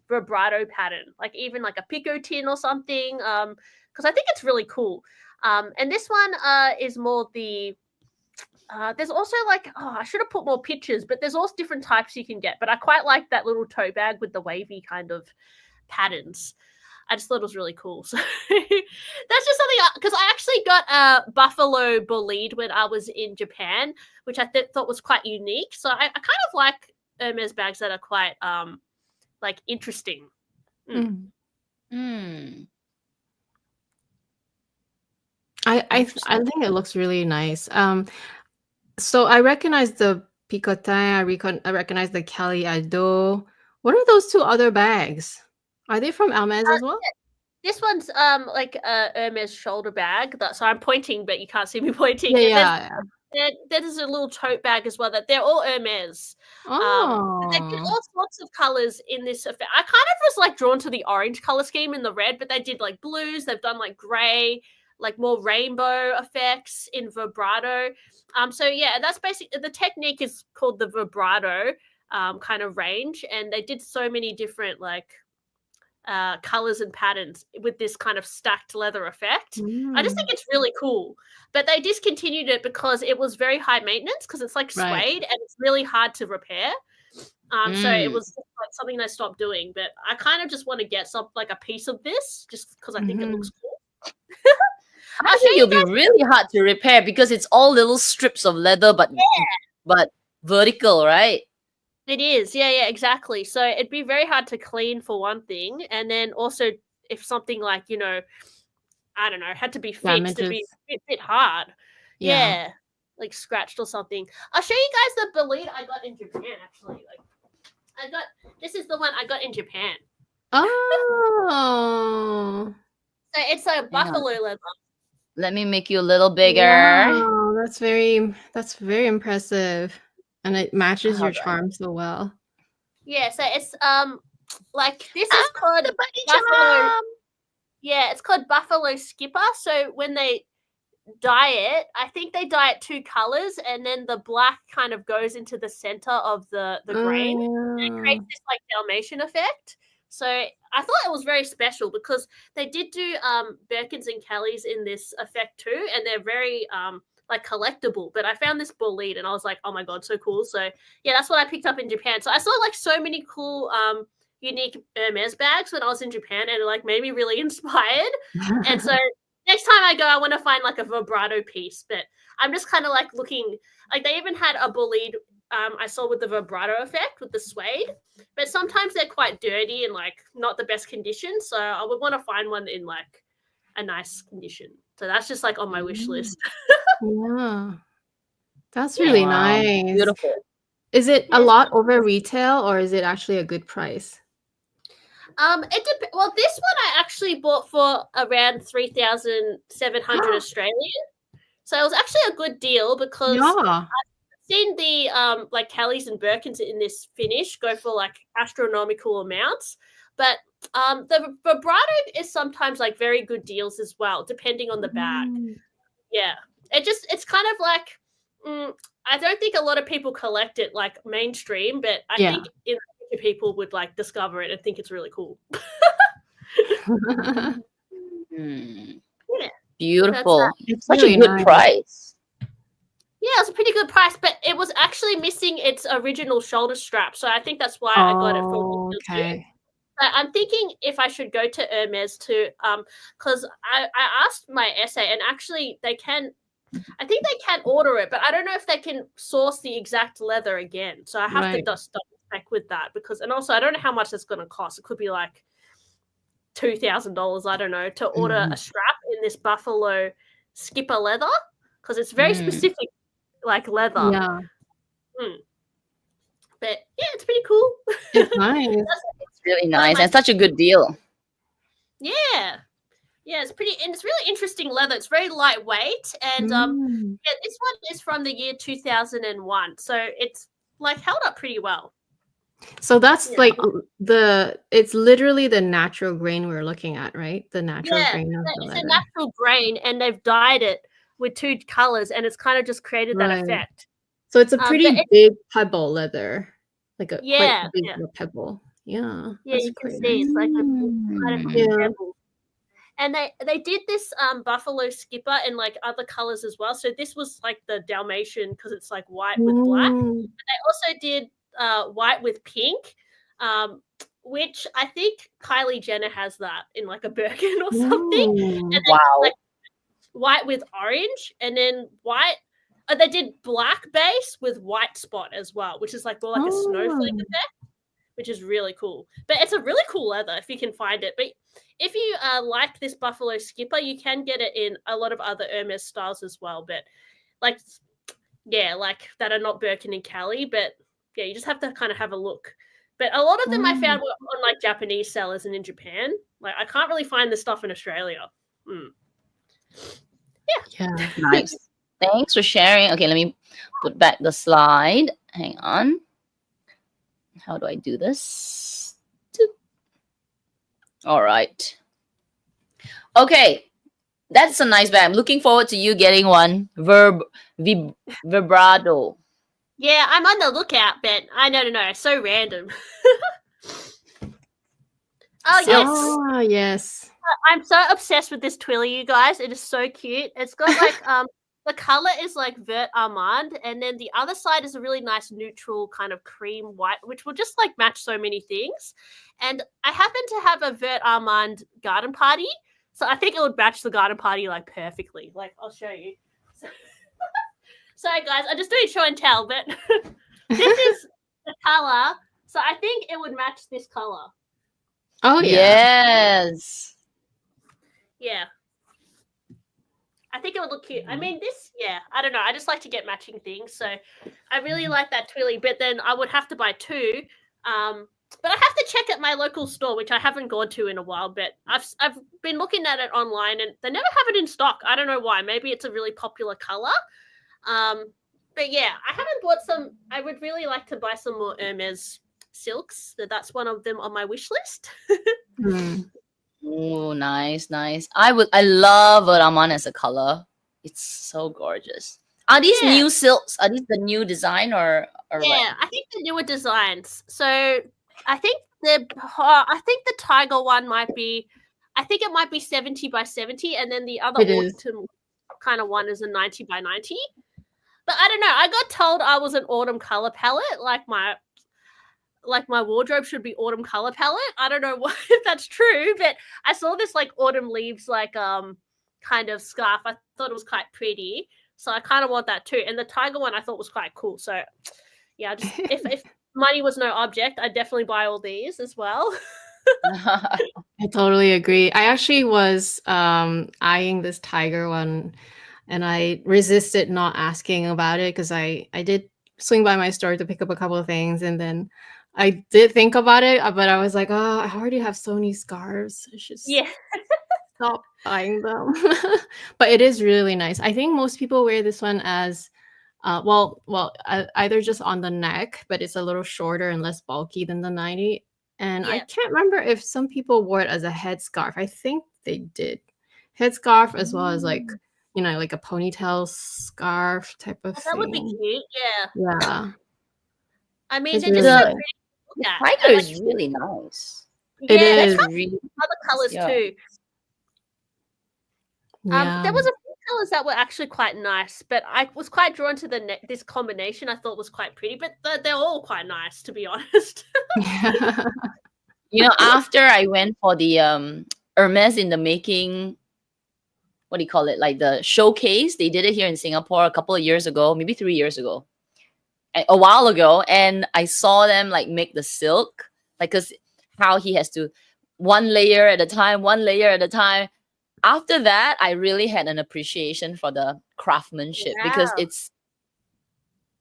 vibrato pattern, like even like a pico tin or something, because I think it's really cool. And this one is more the there's also like, I should have put more pictures, but there's also different types you can get. But I quite like that little tote bag with the wavy kind of patterns. I just thought it was really cool. So that's just something, because I actually got a buffalo bolide when I was in Japan, which I thought was quite unique. So I kind of like Hermes bags that are quite like interesting. I think it looks really nice. So I recognize the picotin. I recognize the Kelly Ado. What are those two other bags? Are they from Hermes as well? This one's like a Hermes shoulder bag. So I'm pointing, but you can't see me pointing. Yeah. There's a little tote bag as well. That they're all Hermes. They did all sorts of colors in this effect. I kind of was like drawn to the orange color scheme and the red, but they did like blues. They've done like gray, like more rainbow effects in vibrato. So yeah, that's basically the technique is called the vibrato kind of range, and they did so many different like colors and patterns with this kind of stacked leather effect. I just think it's really cool. But they discontinued it because it was very high maintenance, because it's like suede and it's really hard to repair. So it was just like something they stopped doing. But I kind of just want to get like a piece of this just because I think it looks cool. I think it'll be really hard to repair because it's all little strips of leather, but vertical, right? It is, yeah, exactly. So it'd be very hard to clean for one thing, and then also if something like, I don't know, had to be fixed, it'd be a bit hard. Yeah, like scratched or something. I'll show you guys the bolide I got in Japan. Actually, this is the one I got in Japan. Oh, so it's a buffalo leather. Let me make you a little bigger. Wow, that's very impressive. And it matches your charm so well. Yeah, so it's like this is called the buffalo. Yeah, it's called buffalo skipper. So when they dye it, I think they dye it 2 colors, and then the black kind of goes into the center of the grain, and it creates this like Dalmatian effect. So I thought it was very special because they did do Birkins and Kellys in this effect too, and they're very like collectible. But I found this bolide and I was like, oh my god, so cool. So yeah, that's what I picked up in Japan. So I saw like so many cool unique Hermes bags when I was in Japan, and it like made me really inspired. And so next time I go, I want to find like a vibrato piece. But I'm just kind of like looking, like they even had a bolide I saw with the vibrato effect with the suede, but sometimes they're quite dirty and like not the best condition. So I would want to find one in like a nice condition. So that's just like on my wish list. Yeah, that's really nice. Beautiful. Is it a lot over retail, or is it actually a good price? Well, this one I actually bought for around 3,700 Australian. So it was actually a good deal because I've seen the like Kellys and Birkins in this finish go for like astronomical amounts. But the vibrato is sometimes like very good deals as well, depending on the bag. Yeah, it's kind of like I don't think a lot of people collect it like mainstream, but I think people would like discover it and think it's really cool. Yeah, beautiful. It's such a good price. Yeah, it's a pretty good price, but it was actually missing its original shoulder strap, so I think that's why I got it for okay. I'm thinking if I should go to Hermes to because I asked my essay, and actually they can I think they can order it, but I don't know if they can source the exact leather again. So I have to just double check with that and also I don't know how much it's going to cost. It could be like $2,000, I don't know, to order a strap in this buffalo skipper leather because it's very specific, like leather. Yeah. But yeah, it's pretty cool. It's nice. It's really nice and such a good deal. Yeah. Yeah, it's really interesting leather. It's very lightweight, and this one is from the year 2001, so it's like held up pretty well. So that's like it's literally the natural grain we're looking at, right? The natural grain of the it's leather. a natural grain, and they've dyed it with 2 colors, and it's kind of just created that effect. So it's a pretty big pebble leather, like a quite big pebble. Yeah, yeah, you can see it's like a kind of big pebble. And they did this buffalo skipper in like other colors as well. So this was like the Dalmatian because it's like white with black. But they also did white with pink, which I think Kylie Jenner has that in like a Birkin or something. And then, like white with orange, and then white. They did black base with white spot as well, which is like more like a snowflake effect, which is really cool. But it's a really cool leather if you can find it. But if you like this buffalo skipper, you can get it in a lot of other Hermes styles as well. But like that are not Birkin and Cali. But yeah, you just have to kind of have a look. But a lot of them I found were on like Japanese sellers and in Japan. Like I can't really find this stuff in Australia. Yeah. Nice. Thanks for sharing. Okay, let me put back the slide. Hang on. How do I do this? All right. Okay. That's a nice bag. I'm looking forward to you getting one. Vibrato. Yeah, I'm on the lookout, but I don't know. So random. Yes. I'm so obsessed with this twilly, you guys. It is so cute. It's got like the color is like vert almond, and then the other side is a really nice neutral kind of cream white, which will just like match so many things. And I happen to have a vert almond garden party, so I think it would match the garden party like perfectly. Like I'll show you. Sorry guys, I'm just doing show and tell, but this is the color, so I think it would match this color. Oh yes. Yeah. I think it would look cute. I mean, I don't know. I just like to get matching things. So I really like that twilly, but then I would have to buy 2. But I have to check at my local store, which I haven't gone to in a while, but I've been looking at it online and they never have it in stock. I don't know why. Maybe it's a really popular color. But yeah, I haven't bought some. I would really like to buy some more Hermes silks. That's one of them on my wish list. Oh, nice. I love Raman as a color. It's so gorgeous. Are these new silks? Are these the new design or yeah, what? I think the newer designs. So I think the tiger one might be. I think it might be 70 by 70, and then the other autumn kind of one is a 90 by 90. But I don't know. I got told I was an autumn color palette, like my wardrobe should be autumn color palette. I don't know if that's true, but I saw this like autumn leaves like kind of scarf. I thought it was quite pretty, so I kind of want that too. And the tiger one I thought was quite cool. So yeah, just if money was no object, I'd definitely buy all these as well. I totally agree. I actually was eyeing this tiger one, and I resisted not asking about it because I did swing by my store to pick up a couple of things, and then I did think about it, but I was like, oh, I already have so many scarves. I should stop buying them. But it is really nice. I think most people wear this one as, either just on the neck, but it's a little shorter and less bulky than the 90. And I can't remember if some people wore it as a headscarf. I think they did. Headscarf as well as like, like a ponytail scarf type of thing. That would be cute, Yeah. I mean, they're just so pretty. The tiger is really nice. It is. Really other colors too. There was a few colors that were actually quite nice, but I was quite drawn to this combination. I thought was quite pretty, but they're all quite nice, to be honest. After I went for the Hermes in the making, what do you call it? Like the showcase. They did it here in Singapore a couple of years ago, maybe 3 years ago, a while ago. And I saw them like make the silk, like, cause how he has to one layer at a time, one layer at a time. After that, I really had an appreciation for the craftsmanship because Wow. it's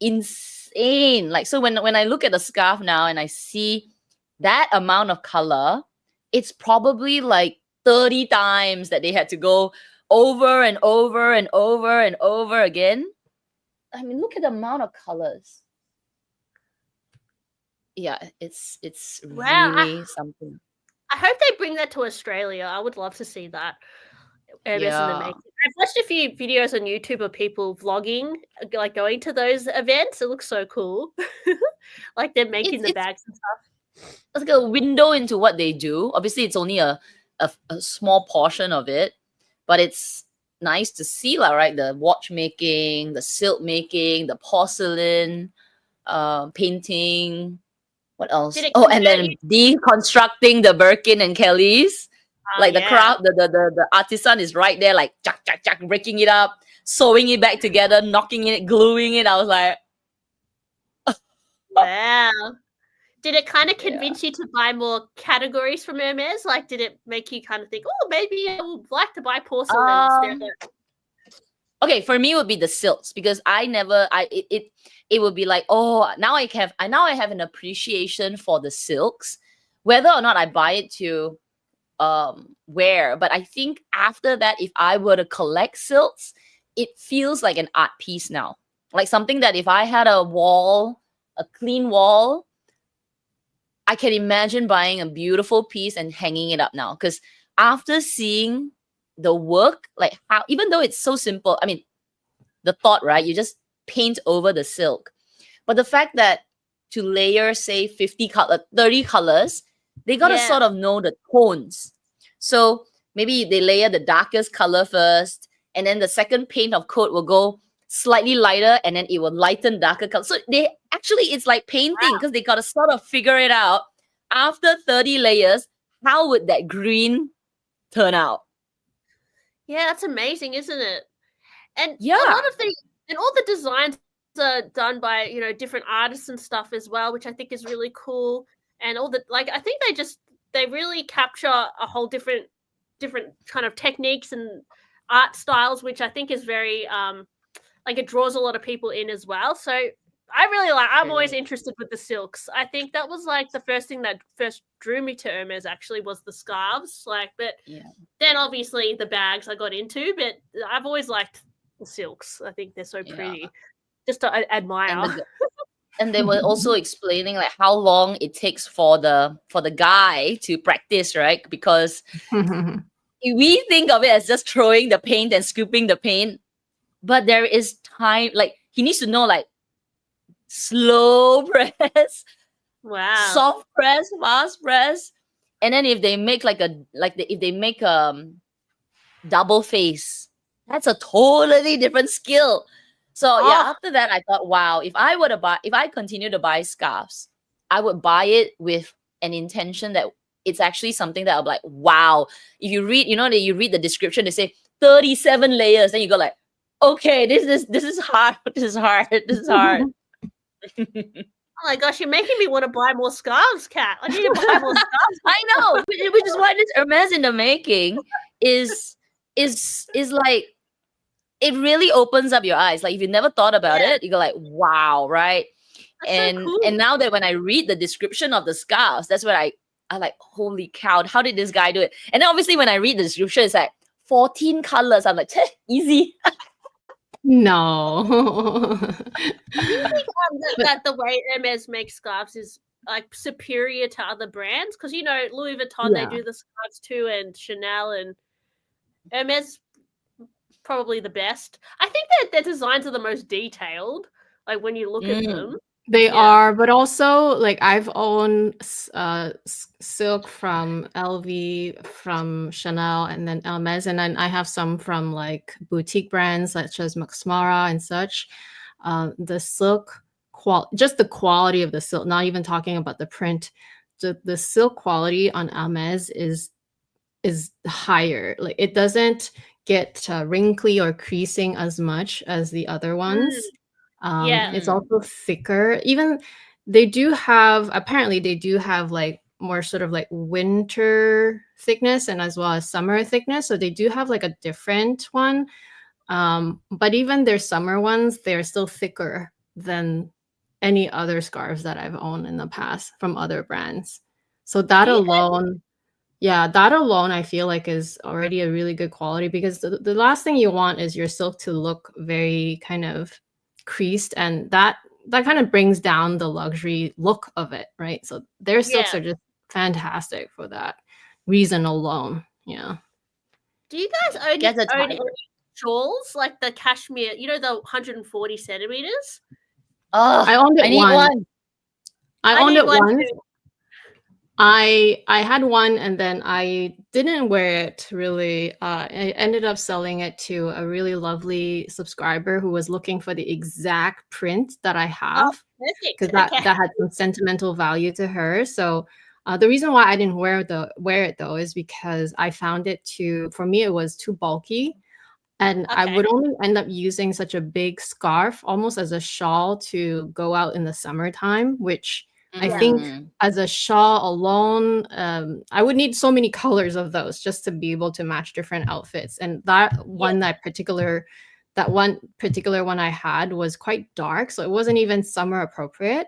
insane. Like, so when I look at the scarf now and I see that amount of color, it's probably like 30 times that they had to go over and over and over and over again. I mean, look at the amount of colors. Yeah, it's Wow. really something. I hope they bring that to Australia. I would love to see that. Hermes in the Yeah. making. I've watched a few videos on YouTube of people vlogging, like going to those events. It looks so cool. Like they're making the It's bags and stuff. like a window into what they do. Obviously, it's only a small portion of it, but it's nice to see, like, right? The watchmaking, the silk making, the porcelain, painting. What else? Did it Oh, and convert then you? deconstructing the Birkin and Kellys. Oh, Like the yeah. craft, the artisan is right there, like jack, breaking it up, sewing it back together, knocking it, gluing it. I was like, Wow. Did it kind of Yeah. convince you to buy more categories from Hermes? Like, did it make you kind of think, oh, maybe I would like to buy porcelain instead of... Okay, for me it would be the silks, because it would be like, oh, now I have an appreciation for the silks, whether or not I buy it to wear. But I think after that, if I were to collect silks, it feels like an art piece now, like something that if I had a clean wall, I can imagine buying a beautiful piece and hanging it up now. Because after seeing the work, like how, even though it's so simple, I mean, the thought, right? You just paint over the silk. But the fact that to layer, say, 30 colors, they got to Yeah. sort of know the tones. So maybe they layer the darkest color first, and then the second paint of coat will go slightly lighter, and then it will lighten darker color. So it's like painting, because they got to sort of figure it out. After 30 layers, how would that green turn out? Yeah, that's amazing, isn't it? And Yeah. a lot of all the designs are done by, different artists and stuff as well, which I think is really cool. And all the, like, I think they really capture a whole different kind of techniques and art styles, which I think is very, like, it draws a lot of people in as well. So I really I'm always interested with the silks. I think that was like the first thing that first drew me to Hermes, actually, was the scarves. Like, but then obviously the bags I got into, but I've always liked the silks. I think they're so pretty, just to admire. And they were also explaining like how long it takes for the guy to practice, right? Because we think of it as just throwing the paint and scooping the paint, but there is time. Like, he needs to know, like, slow press, Wow, soft press, fast press, and then if they make if they make double face, that's a totally different skill. So after that, I thought, wow, if I continue to buy scarves, I would buy it with an intention that it's actually something that I'll be like, wow. If you read, you read the description, they say 37 layers, then you go like, okay, this is hard. This is hard. This is hard. Oh my gosh, you're making me want to buy more scarves, Kat. I need to buy more scarves. I know, which is why this Hermes in the making is like, it really opens up your eyes. Like, if you never thought about it, you go like, wow, right? That's so cool. And now that when I read the description of the scarves, that's where I like, holy cow, how did this guy do it? And then obviously when I read the description, it's like 14 colors. I'm like, easy. No. Do you think that the way Hermes makes scarves is like superior to other brands? Because Louis Vuitton, they do the scarves too, and Chanel, and Hermes probably the best. I think that their designs are the most detailed. Like, when you look at them, they are, but also, like, I've owned silk from LV, from Chanel, and then Hermes, and then I have some from like boutique brands such as Maxmara and such. The silk just the quality of the silk, not even talking about the print, the silk quality on Hermes is is higher. Like it doesn't get wrinkly or creasing as much as the other ones. Yeah. It's also thicker. Even they do have, apparently they do have like more sort of like winter thickness and as well as summer thickness. So they do have like a different one. But even their summer ones, they're still thicker than any other scarves that I've owned in the past from other brands. So that alone, yeah, that alone I feel like is already a really good quality, because the last thing you want is your silk to look very kind of creased, and that kind of brings down the luxury look of it, right? So their silks Yeah. are just fantastic for that reason alone. Yeah. Do you guys own Get the any tiger. shawls, like the cashmere, you know, the 140 centimeters? Oh, I owned it I need once. one. I owned need it one once. too. I had one and then I didn't wear it really. I ended up selling it to a really lovely subscriber who was looking for the exact print that I have, Perfect. because that Okay. had some sentimental value to her. So the reason why I didn't wear it though is because I found it for me it was too bulky. And I Okay. would only end up using such a big scarf almost as a shawl to go out in the summertime, which I think Mm. as a shawl alone, I would need so many colors of those just to be able to match different outfits. And that one particular one I had was quite dark, so it wasn't even summer appropriate.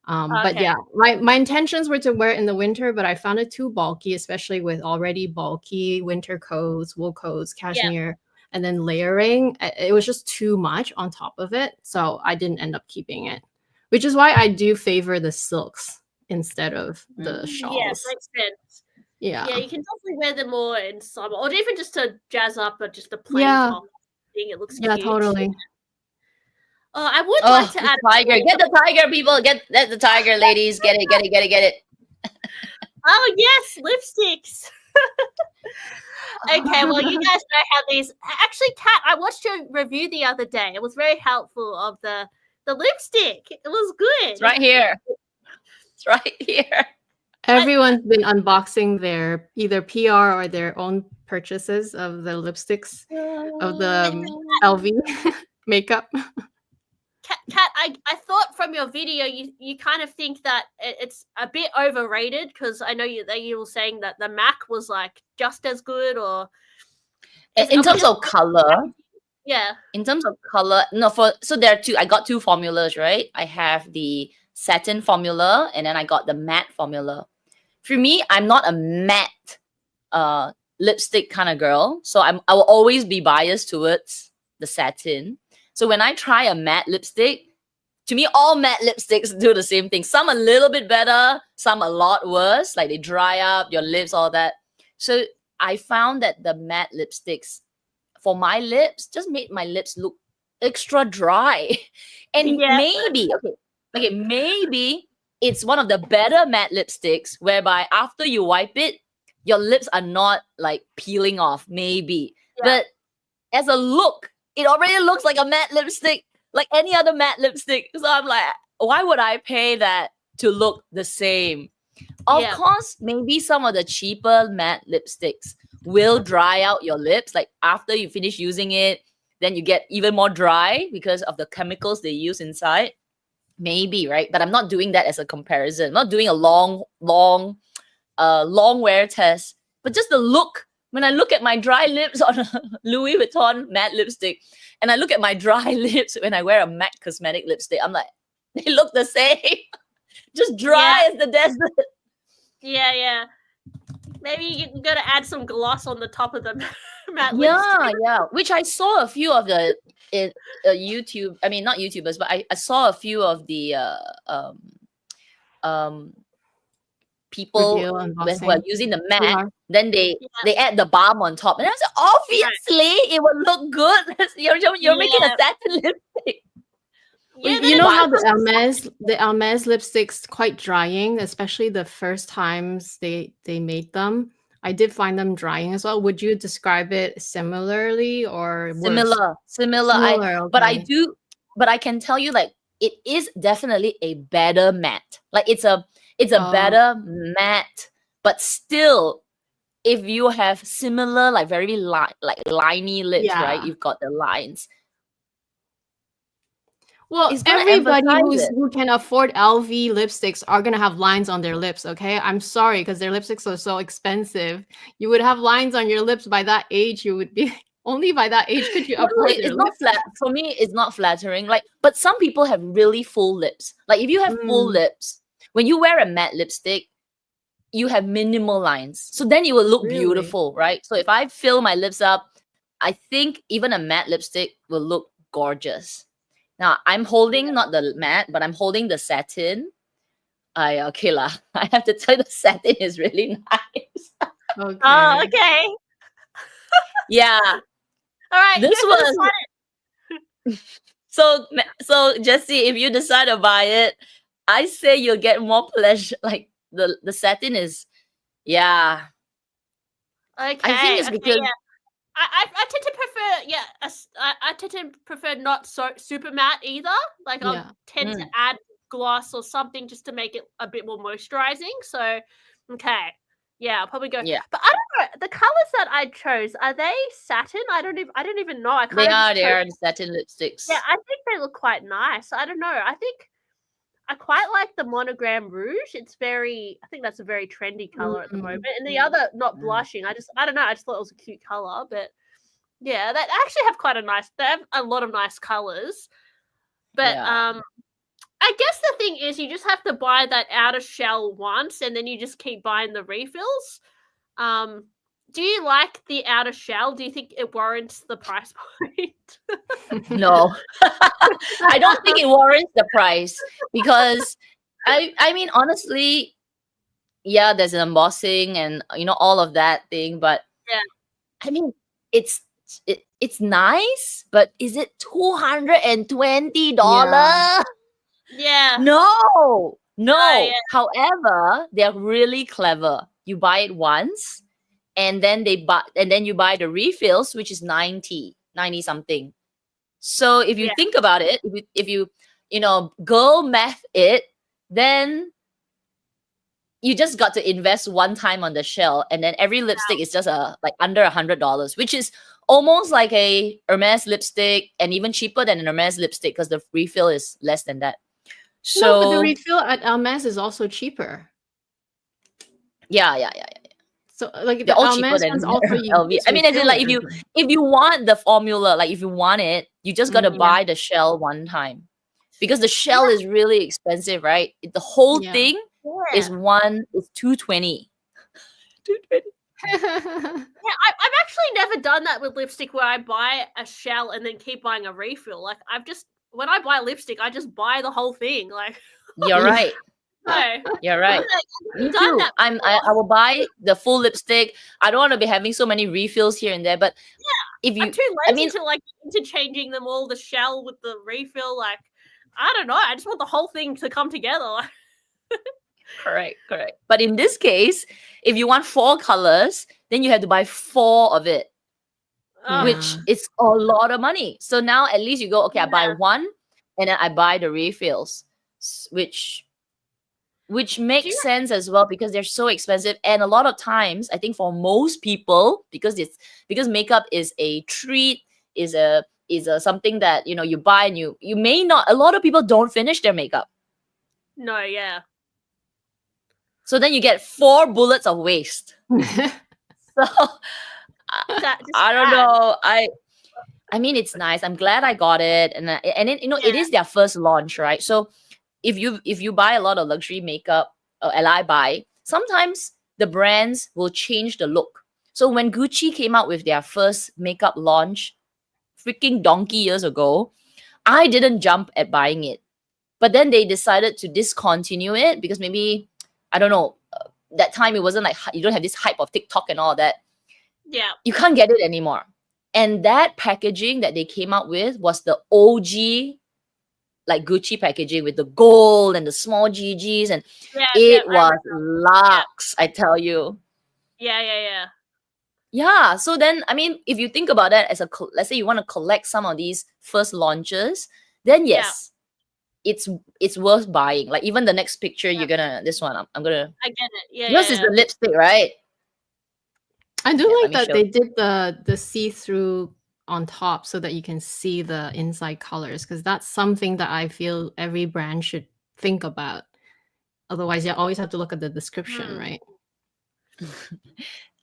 But Okay. yeah, my intentions were to wear it in the winter, but I found it too bulky, especially with already bulky winter coats, wool coats, cashmere, and then layering. It was just too much on top of it, so I didn't end up keeping it. Which is why I do favor the silks instead of the Mm. Yeah, shawls. makes sense. Yeah. Yeah, you can definitely wear them more in summer, or even just to jazz up just a plain Yeah. top thing. It looks Yeah, cute. totally. Oh, I would Oh, like to the add tiger. Get the tiger, people. Get the tiger, ladies. Get it. Oh yes, lipsticks. Okay, well, you guys know how these. Actually, Kat, I watched your review the other day. It was very helpful of the lipstick. It was good. It's right here. It's right here. Everyone's been unboxing their either PR or their own purchases of the lipsticks of the LV makeup. Kat, I thought from your video you kind of think that it's a bit overrated, because I know you were saying that the MAC was like just as good, or In terms of color. Yeah. In terms of color, no, so there are two. I got two formulas, right? I have the satin formula and then I got the matte formula. For me, I'm not a matte lipstick kind of girl, so I will always be biased towards the satin. So when I try a matte lipstick, to me, all matte lipsticks do the same thing. Some a little bit better, some a lot worse. Like they dry up your lips, all that. So I found that the matte lipsticks for my lips just made my lips look extra dry. And maybe it's one of the better matte lipsticks whereby after you wipe it, your lips are not like peeling off, maybe. But as a look, it already looks like a matte lipstick, like any other matte lipstick. So I'm like, why would I pay that to look the same? Of course, maybe some of the cheaper matte lipsticks will dry out your lips. Like after you finish using it, then you get even more dry because of the chemicals they use inside. Maybe, right? But I'm not doing that as a comparison. I'm not doing a long wear test. But just the look, when I look at my dry lips on a Louis Vuitton matte lipstick, and I look at my dry lips when I wear a MAC cosmetic lipstick, I'm like, they look the same. Just dry as the desert. Yeah. Maybe you got to add some gloss on the top of the matte lipstick. Yeah. Which I saw a few of the YouTube. I mean, not YouTubers, but I saw a few of the people who are using the matte. Then they add the balm on top, and I was like, obviously it will look good. You're making a satin lipstick. You know how the Hermes lipsticks quite drying, especially the first times they made them. I did find them drying as well. Would you describe it similarly or worse? Similar. But I can tell you, like, it is definitely a better matte. Like it's a better matte, but still if you have similar, like very like liney lips, right? Yeah. You've got the lines. Well, It's gonna everybody emphasize it. who can afford LV lipsticks are gonna have lines on their lips. Okay, I'm sorry because their lipsticks are so expensive. You would have lines on your lips by that age. You would be only by that age could you afford Totally, their it's not lips. flat for me. It's not flattering. Like, but some people have really full lips. Like, if you have full Mm, lips, when you wear a matte lipstick, you have minimal lines. So then it will look really? beautiful, right? So if I fill my lips up, I think even a matte lipstick will look gorgeous. Now I'm holding not the matte, but I'm holding the satin. Okay lah. I have to tell you the satin is really nice. Okay. Oh, okay. Yeah. All right. This you have to was so Jessie, if you decide to buy it, I say you'll get more pleasure. Like the satin is, yeah. Okay. I think it's okay, because yeah. I tend to prefer I tend to prefer not so super matte either. Like I'll Yeah. tend to add gloss or something just to make it a bit more moisturizing. So okay. Yeah, I'll probably go. Yeah. But I don't know. The colors that I chose, are they satin? I don't even know. I they kind of are just they chose- are the satin lipsticks. Yeah, I think they look quite nice. I don't know. I think I quite like the monogram rouge. It's I think that's a very trendy color at the moment. And the other, not blushing. I don't know. I just thought it was a cute color. But yeah, they actually have they have a lot of nice colors. But Yeah. I guess the thing is you just have to buy that outer shell once and then you just keep buying the refills. Do you like the outer shell? Do you think it warrants the price point? No. I don't think it warrants the price because I mean honestly, yeah, there's an embossing and all of that thing, but Yeah. I mean it's nice, but is it $220? Yeah. No. yeah. However, they're really clever. You buy it once and then you buy the refills, which is 90 something. So if you Yeah. think about it, if you girl math it, then you just got to invest one time on the shell, and then every lipstick is just like under $100, which is almost like a Hermes lipstick, and even cheaper than an Hermes lipstick because the refill is less than that. So No, but the refill at Hermes is also cheaper. yeah. So like They're the all cheaper Hermes than ones offer you. LV. this I mean, as in, like, refill. if you want the formula, like if you want it, you just gotta buy the shell one time, because the shell is really expensive, right? The whole thing is $220. Yeah, I've actually never done that with lipstick where I buy a shell and then keep buying a refill. Like when I buy lipstick, I just buy the whole thing. Like You're right. no. You're right. Me I've done too. that I will buy the full lipstick. I don't want to be having so many refills here and there. But if you, I'm too lazy to like interchanging them all, the shell with the refill. Like I don't know. I just want the whole thing to come together. correct. But in this case, if you want 4 colors, then you have to buy 4 of it, which is a lot of money. So now at least you go, okay, I buy one, and then I buy the refills, which makes sense as well because they're so expensive. And a lot of times, I think for most people, because makeup is a treat, is a something that you buy, and you may not. A lot of people don't finish their makeup. No, yeah. So then you get 4 bullets of waste. So I don't know. I mean, it's nice. I'm glad I got it, and it is their first launch, right? So if you buy a lot of luxury makeup, and I buy, sometimes the brands will change the look. So when Gucci came out with their first makeup launch, freaking donkey years ago, I didn't jump at buying it. But then they decided to discontinue it because maybe, I don't know, that time it wasn't like, you don't have this hype of TikTok and all that. Yeah. You can't get it anymore. And that packaging that they came out with was the OG, like Gucci packaging with the gold and the small GGs, and it was luxe, I tell you. Yeah. So then, I mean, if you think about that as let's say you want to collect some of these first launches, then yes, it's worth buying. Like even the next picture, you're gonna this one. I'm gonna. I get it. Yeah. Yours is the lipstick, right? I do Yeah, let like me that show. they did the see-through on top so that you can see the inside colors, because that's something that I feel every brand should think about. Otherwise, you always have to look at the description, Hmm. right?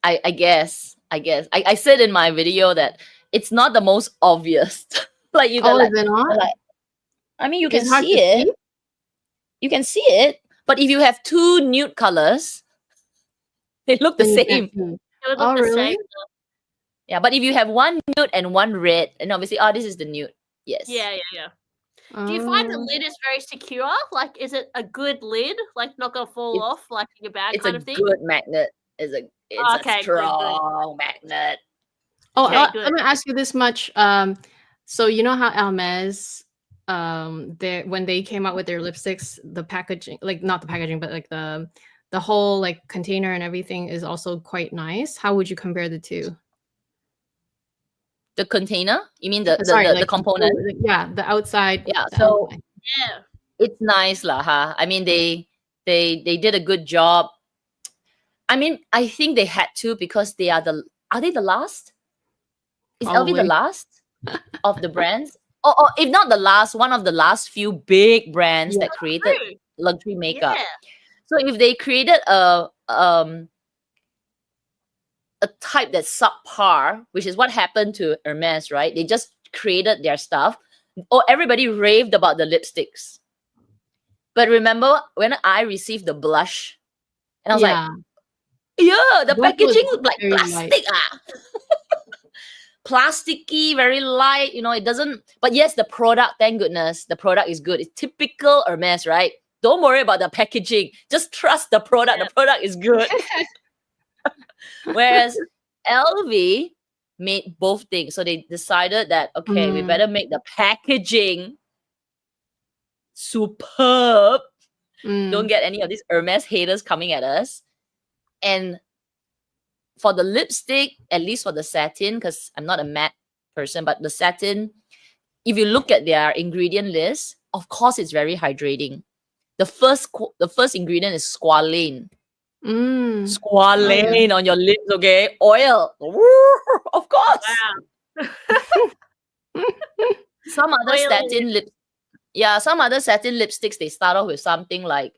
I guess. I said in my video that it's not the most obvious. Like you Oh, can is it not? like I mean you can It's hard see to it. see. You can see it, but if you have two nude colors, they look the Then you can't same. see. It would look Oh, the really? same. Yeah, but if you have one nude and one red, and obviously, oh, this is the nude. Yes. Yeah, yeah, yeah. Do you find the Oh. lid is very secure? Like, is it a good lid? Like, not gonna fall It's off like in your bag it's a kind of thing? good magnet. It's a Okay, good, good. strong magnet. Oh, Okay, let good. me ask you this much. So you know how Hermes, they when they came out with their lipsticks, the packaging, like not the packaging, but like the whole like container and everything is also quite nice. How would you compare the two? The container? You mean the Sorry, the like component? yeah, the outside. Yeah. The So outside. Yeah. it's nice lah, huh? I mean, they did a good job. I mean, I think they had to because are they the last? Is LV the Probably. last of the brands? Or if not the last, one of the last few big brands Yeah. that created True. luxury makeup. Yeah. So if they created a type that's subpar, which is what happened to Hermes, right? They just created their stuff. Oh, everybody raved about the lipsticks. But remember when I received the blush, and I was like, Yeah. yeah, the Blush was packaging looked like very light. plastic. Plasticky, very light, it doesn't. But yes, the product, thank goodness, the product is good. It's typical Hermes, right? Don't worry about the packaging. Just trust the product. Yeah. The product is good. Whereas LV made both things. So they decided that, okay, we better make the packaging superb. Don't get any of these Hermes haters coming at us. And for the lipstick, at least for the satin, because I'm not a matte person, but the satin, if you look at their ingredient list, of course it's very hydrating. The first ingredient is squalane. Squalane on your lips, okay? Oil. Of course. Wow. Some other some other satin lipsticks, they start off with something like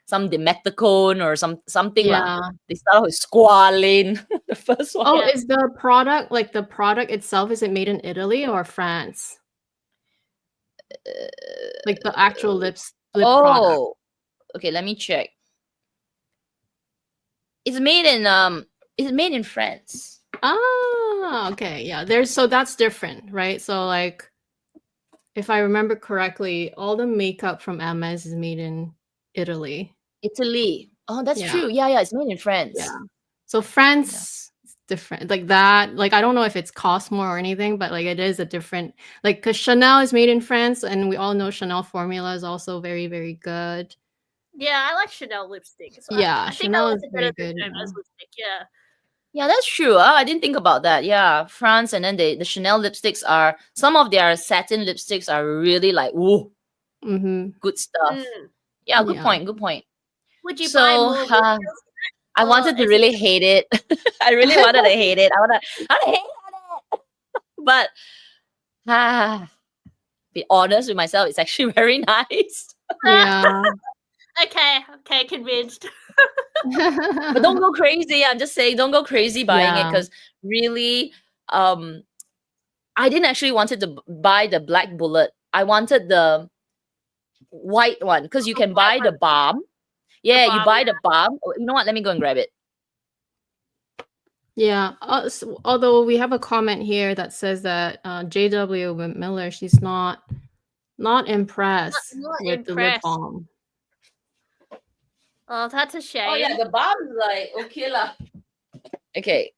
some dimethicone or something. Yeah. They start off with squalane. The first one. Oh, is the product, like the product itself, is it made in Italy or France? Like the actual lip product. Okay, let me check. It's made in France. Ah, okay. Yeah. So that's different, right? So like if I remember correctly, all the makeup from Hermes is made in Italy. Italy. Oh, that's Yeah. true. Yeah, it's made in France. Yeah. So France is different. Like that, like I don't know if it's cost more or anything, but like it is a different, like because Chanel is made in France and we all know Chanel formula is also very, very good. Yeah, I like Chanel lipstick. So Yeah, I think Chanel I like is it very better good. than Hermes lipstick. Yeah. Yeah, that's true. I didn't think about that. Yeah, France, and then the Chanel lipsticks are, some of their satin lipsticks are really like, woo, good stuff. Yeah, good point. Would you buy more? I wanted to really hate it. I really wanted to hate it. I want to hate it. But be honest with myself, it's actually very nice. Yeah. Okay, convinced. But don't go crazy. I'm just saying, don't go crazy buying it, because really, I didn't actually wanted to buy the black bullet. I wanted the white one, because you can buy the balm. Yeah, you buy the balm. You know what? Let me go and grab it. Yeah. Although we have a comment here that says that JW Miller, she's not impressed with the lip balm. Oh, that's a shame. Oh yeah, the balm is like okay lah. Okay,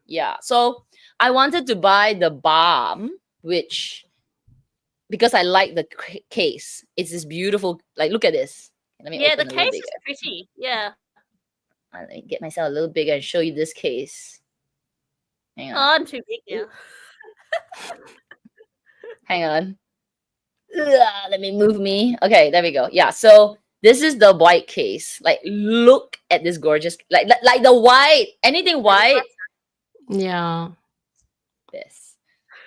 yeah. So I wanted to buy the balm, because I like the case. It's this beautiful. Like, look at this. Let me the case is pretty. Yeah. Let me get myself a little bigger and show you this case. Hang on. Oh, I'm too big now. Hang on. Let me move me. Okay, there we go. Yeah, so this is the white case. Like, look at this gorgeous, like the white. Anything white, Yeah. This.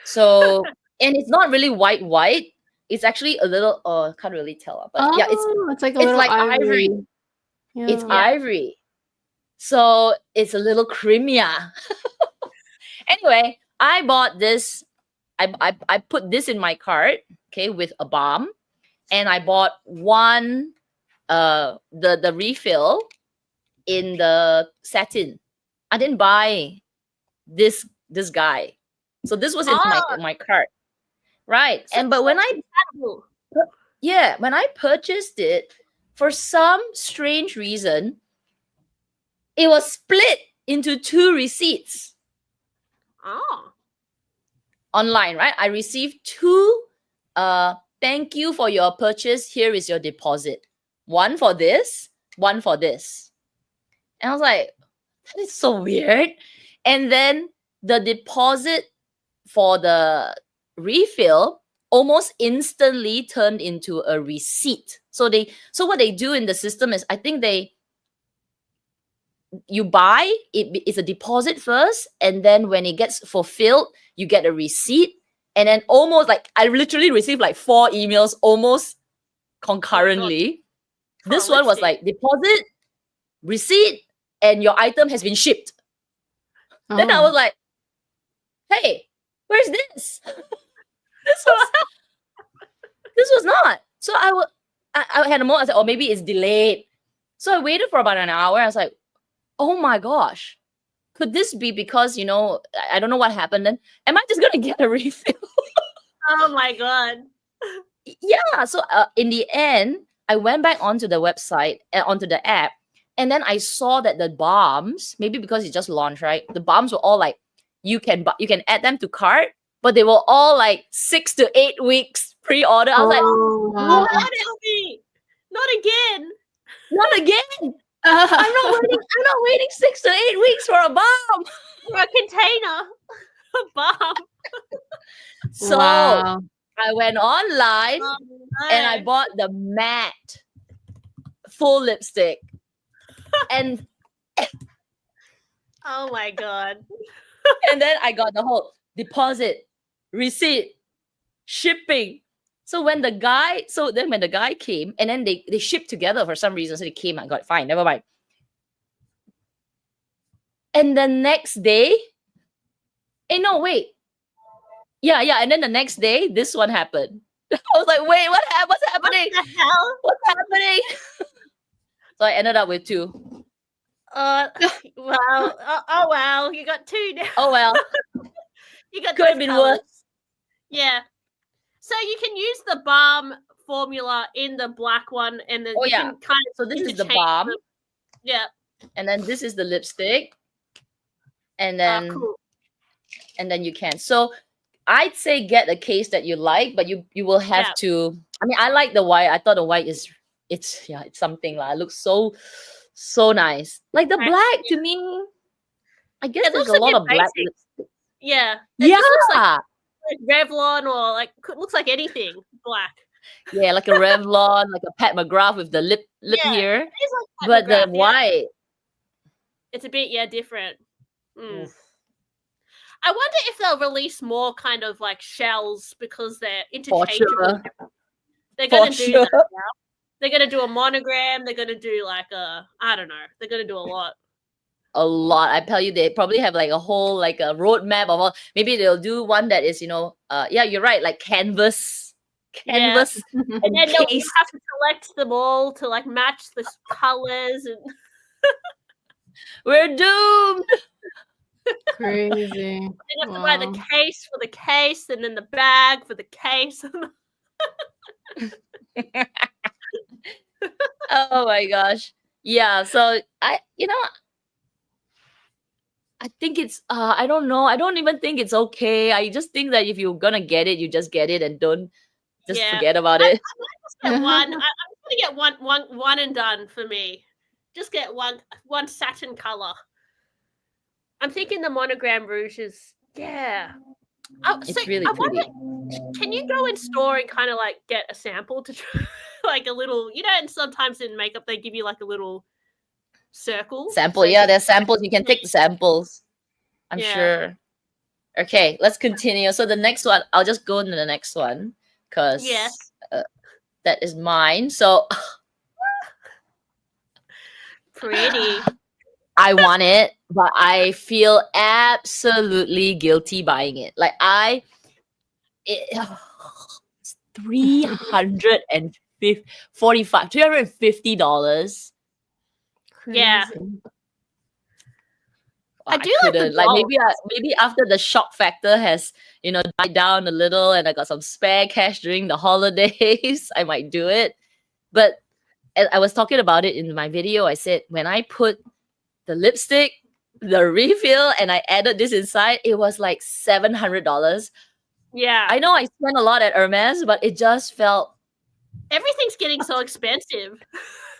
So, and it's not really white. It's actually a little, can't really tell. But yeah, It's like a it's little like ivory. It's Yeah. ivory. So it's a little creamier. Anyway, I bought this. I put this in my cart, okay, with a balm. And I bought one the refill in the satin. I didn't buy this guy. So this was in my cart. Right. So And but when compatible. when I purchased it, for some strange reason, it was split into 2 receipts Oh. online, right? I received 2 thank you for your purchase. Here is your deposit. One for this, one for this. And I was like, that is so weird. And then the deposit for the refill almost instantly turned into a receipt. So what they do in the system is, I think you buy it's a deposit first, and then when it gets fulfilled, you get a receipt. And then almost like I literally received like 4 emails almost concurrently. This one was like deposit, receipt, and your item has been shipped. Then I was like, hey, where's this? This was not. So I had a moment. I said, oh, maybe it's delayed. So I waited for about an hour. I was like, oh my gosh, could this be because, I don't know what happened then. Am I just going to get a refill? Oh my God. Yeah. So in the end, I went back onto the website, onto the app, and then I saw that the balms, maybe because it just launched, right? The balms were all like, you can add them to cart, but they were all like 6 to 8 weeks pre-order. I was like, Not me. Not again. Not again. I'm not waiting 6 to 8 weeks for a balm. For a container. A balm. So I went online and I bought the matte full lipstick. And oh my God. And then I got the whole deposit, receipt, shipping. So when the guy came, and then they shipped together for some reason. So they came, I got fine, never mind. And the next day, no, wait. Yeah. And then the next day, this one happened. I was like, wait, what's happening? What the hell? What's happening? So I ended up with 2. Wow. Oh wow. You got 2 now. Oh well. You got could have been worse. Yeah. So you can use the balm formula in the black one, and then you can kind of. So this is the balm. Yeah. And then this is the lipstick. And then cool. And then you can. So I'd say get a case that you like, but you will have to. I mean, I like the white. I thought the white it's something like. It looks so nice. Like the black to me, I guess there's a lot of black lipstick. Yeah. It just looks like Revlon, or like looks like anything black. Yeah, like a Revlon, like a Pat McGrath with the lip here. Like but McGrath, the white, it's a bit different. I wonder if they'll release more kind of like shells because they're interchangeable. For sure. They're going to do that now. They're going to do a monogram. They're going to do like I don't know. They're going to do a lot. A lot. I tell you, they probably have like a whole like a roadmap of all. Maybe they'll do one that is, you're right, like canvas. And then they'll have to collect them all to like match the colors and we're doomed. Crazy. They have to buy the case for the case, and then the bag for the case. Oh my gosh. Yeah. So I think it's I don't know. I don't even think it's okay. I just think that if you're gonna get it, you just get it and don't just forget about it. I might just get one. I'm gonna get one and done for me. Just get one satin color. I'm thinking the monogram rouge is it's really pretty. Can you go in store and kind of like get a sample to try, like a little, and sometimes in makeup they give you like a little circle. Sample, there's samples. You can take the samples. I'm Yeah. sure. Okay, let's continue. So the next one, I'll just go into the next one because Yes. that is mine. So Pretty. I want it, but I feel absolutely guilty buying it. Like it's $350. Yeah. Crazy. I do like the couldn't. Like gold. maybe after the shock factor has died down a little, and I got some spare cash during the holidays, I might do it. But as I was talking about it in my video, I said when I put the lipstick, the refill, and I added this inside, it was like $700. Yeah. I know I spent a lot at Hermes, but it just felt Everything's getting so expensive.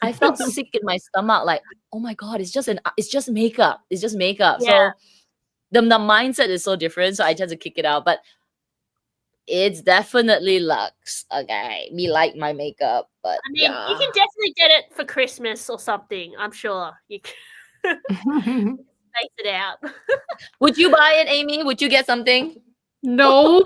I felt sick in my stomach. Like, oh my god, it's just makeup. It's just makeup. Yeah. So the mindset is so different. So I tend to kick it out. But it's definitely luxe. Okay, me like my makeup, but I mean, you can definitely get it for Christmas or something. I'm sure you can space it out. Would you buy it, Amy? Would you get something? No.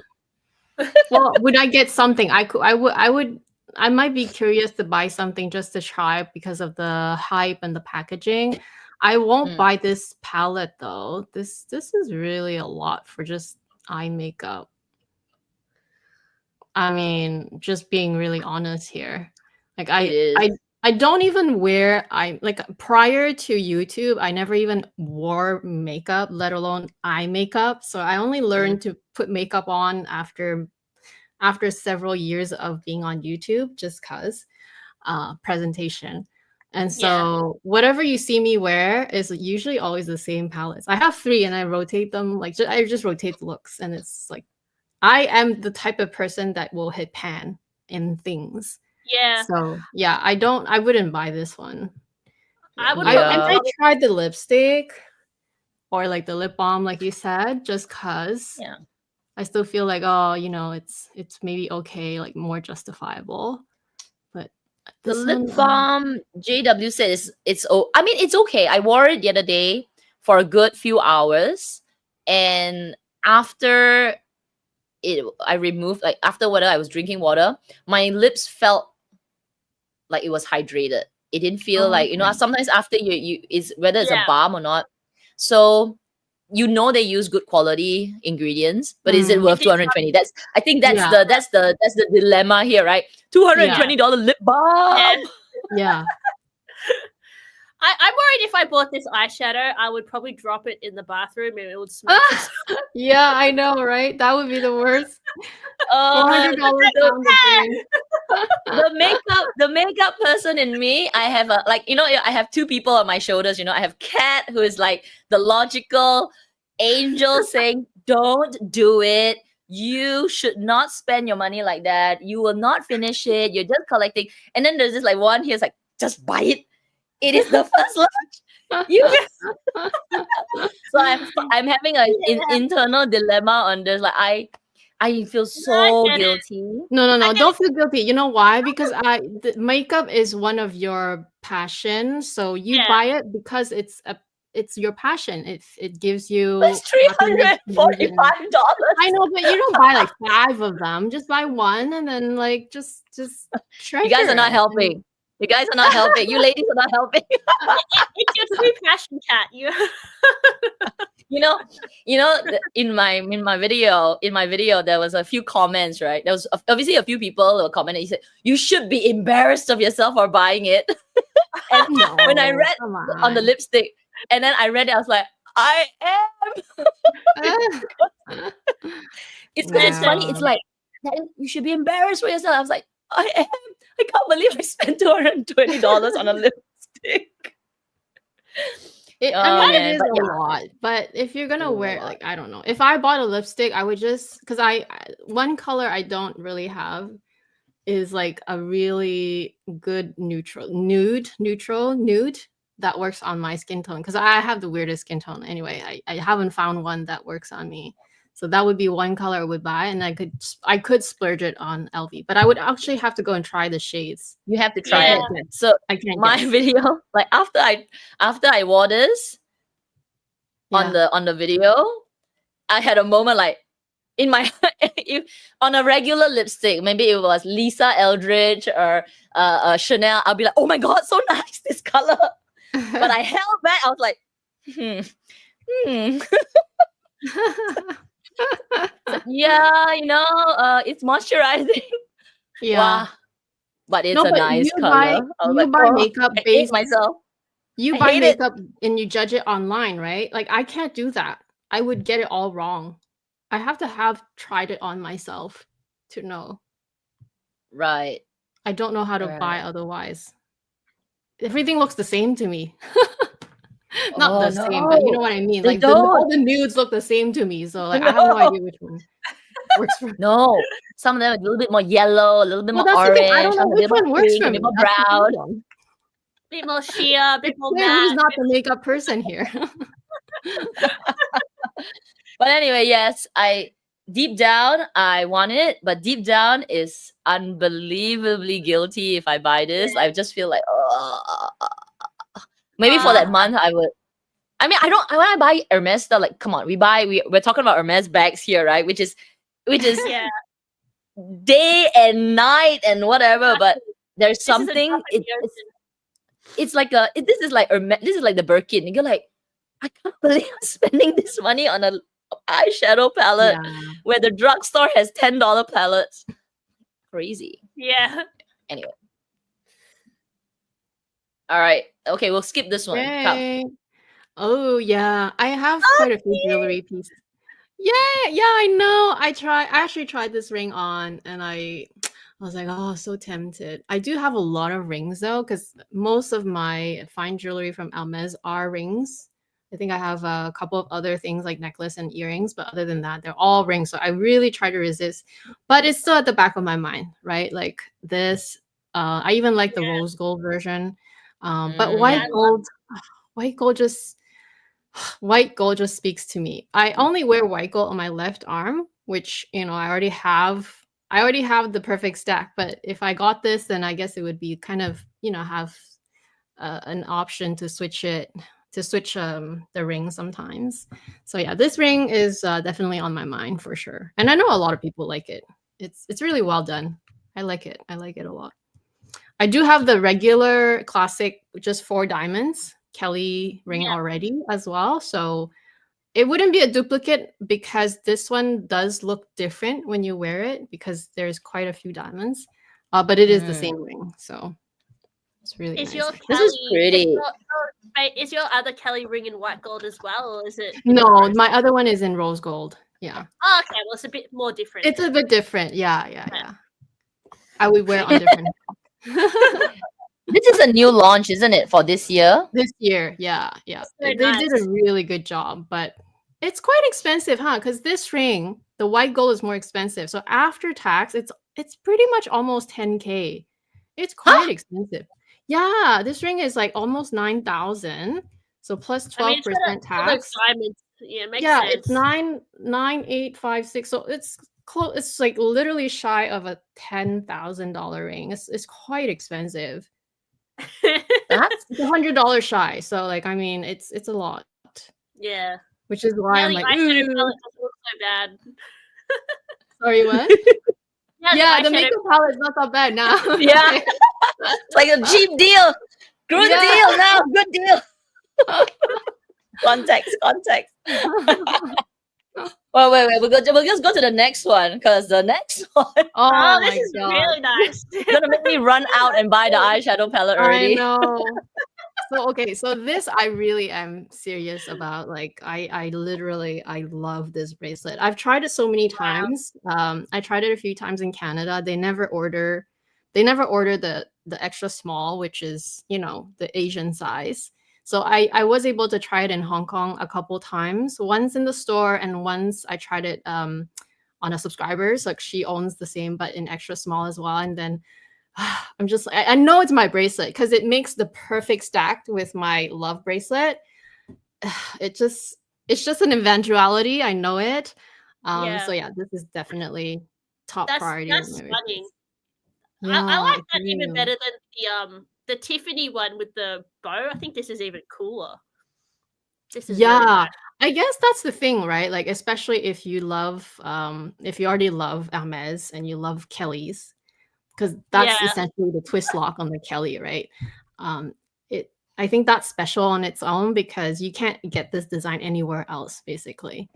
Well, would I get something? I might be curious to buy something just to try because of the hype and the packaging. I won't buy this palette though. This is really a lot for just eye makeup. I mean, just being really honest here. Like I don't even wear prior to YouTube, I never even wore makeup, let alone eye makeup. So I only learned to put makeup on after several years of being on YouTube, just cause presentation. And so whatever you see me wear is usually always the same palettes. I have 3 and I rotate them. Like I just rotate the looks, and it's like I am the type of person that will hit pan in things. Yeah. So yeah, I wouldn't buy this one. I would. I tried the lipstick or like the lip balm, like you said, just cause. Yeah. I still feel like, oh, it's maybe okay, like more justifiable. But the lip balm, JW says it's okay. I wore it the other day for a good few hours, and after I removed, like after I was drinking water, my lips felt like it was hydrated. It didn't feel like sometimes after you is whether it's a balm or not. So they use good quality ingredients, but is it worth $220? I think that's the dilemma here, right? $220 lip balm. Yeah. I'm worried if I bought this eyeshadow, I would probably drop it in the bathroom and it would smell. Yeah, I know, right? That would be the worst. $400 the makeup person in me, I have I have 2 people on my shoulders. I have Kat, who is like the logical angel saying, don't do it. You should not spend your money like that. You will not finish it. You're just collecting. And then there's this like one here's like, just buy it. It is the first launch. So I'm having an internal dilemma on this. Like I feel so guilty. No. Don't feel guilty. You know why? Because the makeup is one of your passions. So you buy it because it's your passion. It gives you. It's $345. I know, but you don't buy like 5 of them. Just buy one, and then like just treasure. You guys are not helping. You guys are not helping. You ladies are not helping. It's your true passion, Kat. In my video, there was a few comments, right? There was obviously a few people who commented. He said, "You should be embarrassed of yourself for buying it." And when I read on the lipstick, and then I read it, I was like, I am. It's funny. It's like you should be embarrassed for yourself. I was like, I am. I can't believe I spent $220 on a lipstick. It is a lot, but if you're gonna wear it, like I don't know, if I bought a lipstick, I would just because one color I don't really have is like a really good nude that works on my skin tone because I have the weirdest skin tone anyway. I haven't found one that works on me. So that would be one color I would buy, and I could splurge it on LV, but I would actually have to go and try the shades. You have to try it. So my video, like after I wore this, on the video, I had a moment like in my if on a regular lipstick, maybe it was Lisa Eldridge or Chanel, I'll be like, oh my god, so nice this color. But I held back. I was like, yeah, it's moisturizing. Yeah. Wow. But it's No, a but nice you color. buy I was you like, buy oh, makeup I hate based myself. you I buy hate it. makeup and you judge it online, right? Like I can't do that. I would get it all wrong. I have to have tried it on myself to know. Right. I don't know how to buy Right. otherwise. Everything looks the same to me. Not Oh the same, but you know no. what I mean. They Like all don't. the nudes look the same to me. So like I have no No. idea which one works for me. No. Some of them are a little bit more yellow, a little bit Well, more that's the thing. I orange, don't know some a which bit more one works pink, for a me. bit more That's the brown. problem. Bit more sheer, bit more Who's matte. not the makeup person here? But anyway, yes, deep down I want it, but deep down is unbelievably guilty if I buy this. I just feel like, maybe for that month I would. I mean, when I buy Hermes stuff, like, come on, we're talking about Hermes bags here, right? Which is Yeah. day and night and whatever. But there's This is a something. drop in the ocean. It's like this is like Hermes. This is like the Birkin. And you're like, I can't believe I'm spending this money on a eyeshadow palette where the drugstore has $10 palettes. Crazy. Yeah. Anyway. All right. Okay, we'll skip this one. Come. Yay. Oh yeah, I have quite a few jewelry pieces. Yeah, I know. I actually tried this ring on, and I was like, oh, so tempted. I do have a lot of rings though, because most of my fine jewelry from Hermes are rings. I think I have a couple of other things like necklace and earrings, but other than that, they're all rings. So I really try to resist, but it's still at the back of my mind, right? Like this. I even like the rose gold version, but white gold just speaks to me. I only wear white gold on my left arm, which I already have the perfect stack. But if I got this, then I guess it would be kind of have an option to switch the ring sometimes. So yeah, this ring is definitely on my mind for sure, and I know a lot of people like it. It's really well done. I like it a lot. I do have the regular classic, just 4 diamonds Kelly ring already as well. So it wouldn't be a duplicate because this one does look different when you wear it because there's quite a few diamonds. But it is the same ring. So it's really nice. This is pretty. Is your other Kelly ring in white gold as well, or is it? No, my other one is in rose gold. Yeah. Oh, okay. Well, it's a bit more different. It's a bit different. Yeah. I would wear on different. This is a new launch, isn't it, for this year? This year, yeah. They did a really good job, but it's quite expensive, huh? Because this ring, the white gold, is more expensive. So after tax, it's pretty much almost 10K. It's quite expensive. Yeah, this ring is like almost 9,000. So plus 12% tax. Diamonds. Yeah, makes sense. It's 9,856. So it's close. It's like literally shy of a $10,000 ring. It's quite expensive. That's $100 shy. So like, I mean, it's a lot. Yeah. Which is why I'm like, eyeshadow palette doesn't look so bad. Sorry, what? Yeah, the makeup palette's not that bad now. Yeah. It's like a cheap deal. Good deal now. Good deal. Context. Well, wait. We'll just go to the next one because the next one. Oh, this is really nice. Gonna make me run out and buy the eyeshadow palette already. I know. So this I really am serious about. Like I love this bracelet. I've tried it so many times. I tried it a few times in Canada. They never order the extra small, which is the Asian size. So I was able to try it in Hong Kong a couple times, once in the store and once I tried it on a subscriber's. Like she owns the same but in extra small as well. And then I know it's my bracelet because it makes the perfect stack with my love bracelet. It's just an eventuality. I know it. So yeah, this is definitely top priority. That's stunning. Yeah, I like that even better than the Tiffany one with the bow. I think this is even cooler. This is really nice. I guess that's the thing, right? Like, especially if you if you already love Hermes and you love Kelly's, because Yeah, that's essentially the twist lock on the Kelly, right? Um, I think that's special on its own because you can't get this design anywhere else, basically.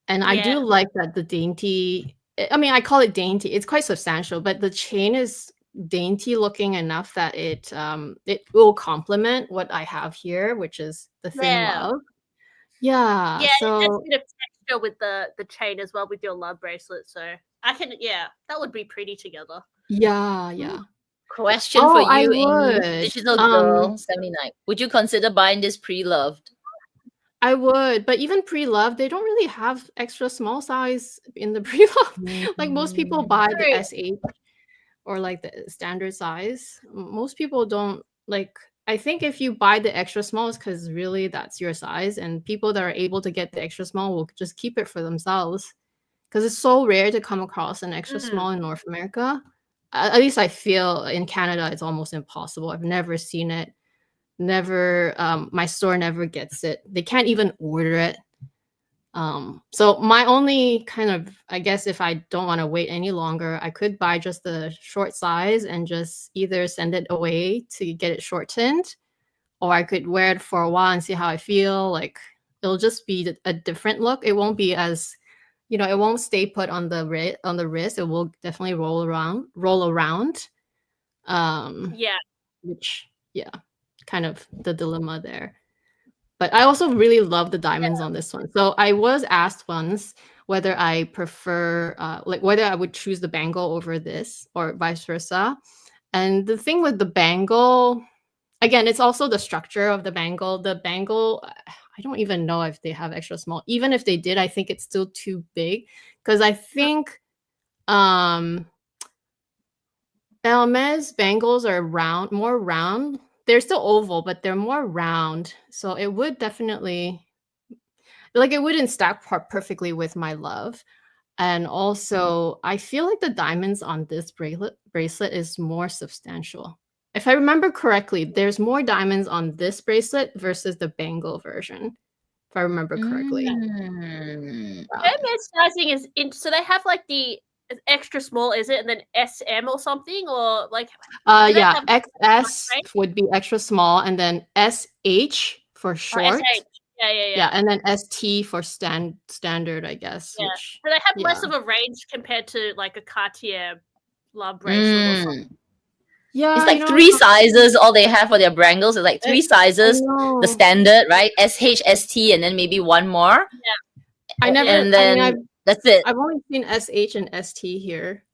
And I yeah, do like that the dainty. I mean, I call it dainty. It's quite substantial, but the chain is dainty looking enough that it will complement what I have here, which is the thin yeah. love. Yeah. Yeah, it has a So bit of texture with the chain as well with your love bracelet. So I can, yeah, that would be pretty together. yeah, yeah. Question for Oh, I you, Amy. would. Digital Girl 79. Would you consider buying this pre-loved? I would, but even pre-loved, they don't really have extra small size in the pre-loved. Like most people Mm. buy the True. SH or like the standard size. Most people don't like. I think if you buy the extra small, it's because really that's your size, and people that are able to get the extra small will just keep it for themselves because it's so rare to come across an extra Mm. small in North America. At least I feel in Canada it's almost impossible. I've never seen it. Never, my store never gets it. They can't even order it. So my only kind of, I guess, if I don't want to wait any longer, I could buy just the short size and just either send it away to get it shortened, or I could wear it for a while and see how I feel. Like it'll just be a different look. It won't be as, it won't stay put on the wrist. It will definitely roll around. Yeah. Which, yeah, kind of the dilemma there. But I also really love the diamonds on this one. So I was asked once whether I prefer, like whether I would choose the bangle over this or vice versa. And the thing with the bangle, again, it's also the structure of the bangle. The bangle, I don't even know if they have extra small. Even if they did, I think it's still too big because I think Hermes bangles are more round. They're still oval, but they're more round. So it would definitely, like, it wouldn't stack perfectly with my love. And also, I feel like the diamonds on this bracelet is more substantial. If I remember correctly, there's more diamonds on this bracelet versus the bangle version. If I remember correctly. Mm. Hermes sizing is in, so they have like the extra small, is it, and then SM or something, or like? Do they Yeah, have XS right? would be extra small, and then SH for Or short. SH? Yeah, yeah, Yeah, yeah. and then ST for standard, I guess. Yeah. Which, So they have yeah, less of a range compared to like a Cartier love bracelet or something. Mm. yeah, It's like three sizes. All they have for their bangles is like three I sizes. The know. standard, right? SH, ST, and then maybe one more. I never. And I mean, then that's it. I've only seen SH and ST here.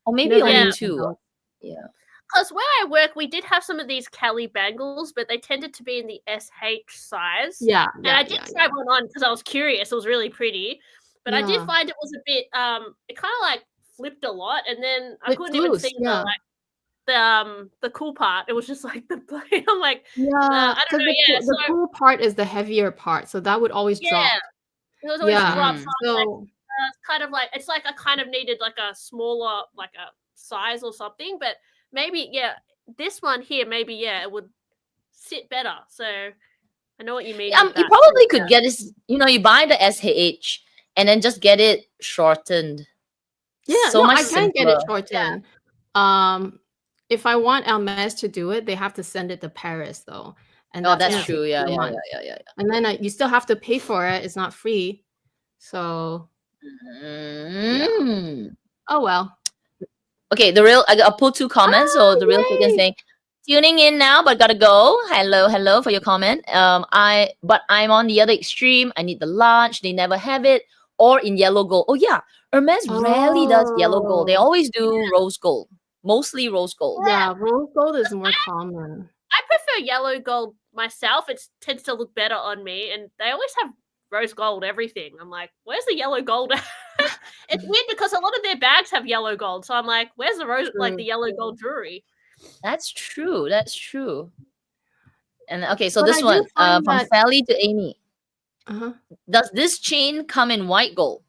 Or maybe Never only anything two. else. Yeah. Because where I work, we did have some of these Kelly bangles, but they tended to be in the SH size. Yeah, And yeah, I did try one on because I was curious. It was really pretty. But I did Yeah. find it was a bit, it kind of like flipped a lot. And then I It's couldn't even loose, see yeah. the cool part. It was just like I'm like, Yeah, I don't because know. Yeah. the So, cool part is the heavier part, so that would always drop. yeah, it was always Yeah. dropped. So I was like, So it's kind of like, it's like I kind of needed like a smaller, like a size or something. But maybe, yeah, this one here, maybe, yeah, it would sit better. So I know what you mean. With You that. probably could get this. You buy the SH and then just get it shortened. yeah, So no, much I can get it simpler. shortened. If I want Hermes to do it, they have to send it to Paris though, and Oh, that's that's gonna true. take Yeah, 2 yeah, months. yeah. And then you still have to pay for it. It's not free. So Mm. oh well. Okay, I'll put two comments. So the real chicken yay! saying, tuning in now, but gotta go. Hello for your comment. But I'm on the other extreme. I need the large. They never have it, or in yellow gold. Oh yeah, Hermes rarely does yellow gold. They Oh. always do rose gold, mostly rose gold. Yeah, rose gold is more common. I prefer yellow gold myself. It tends to look better on me, and they always have rose gold everything. I'm like, where's the yellow gold? It's weird because a lot of their bags have yellow gold, so I'm like, where's the the yellow gold jewelry? That's true. That's true. And okay, so But this I do one find from that Sally to Amy. uh-huh. Does this chain come in white gold?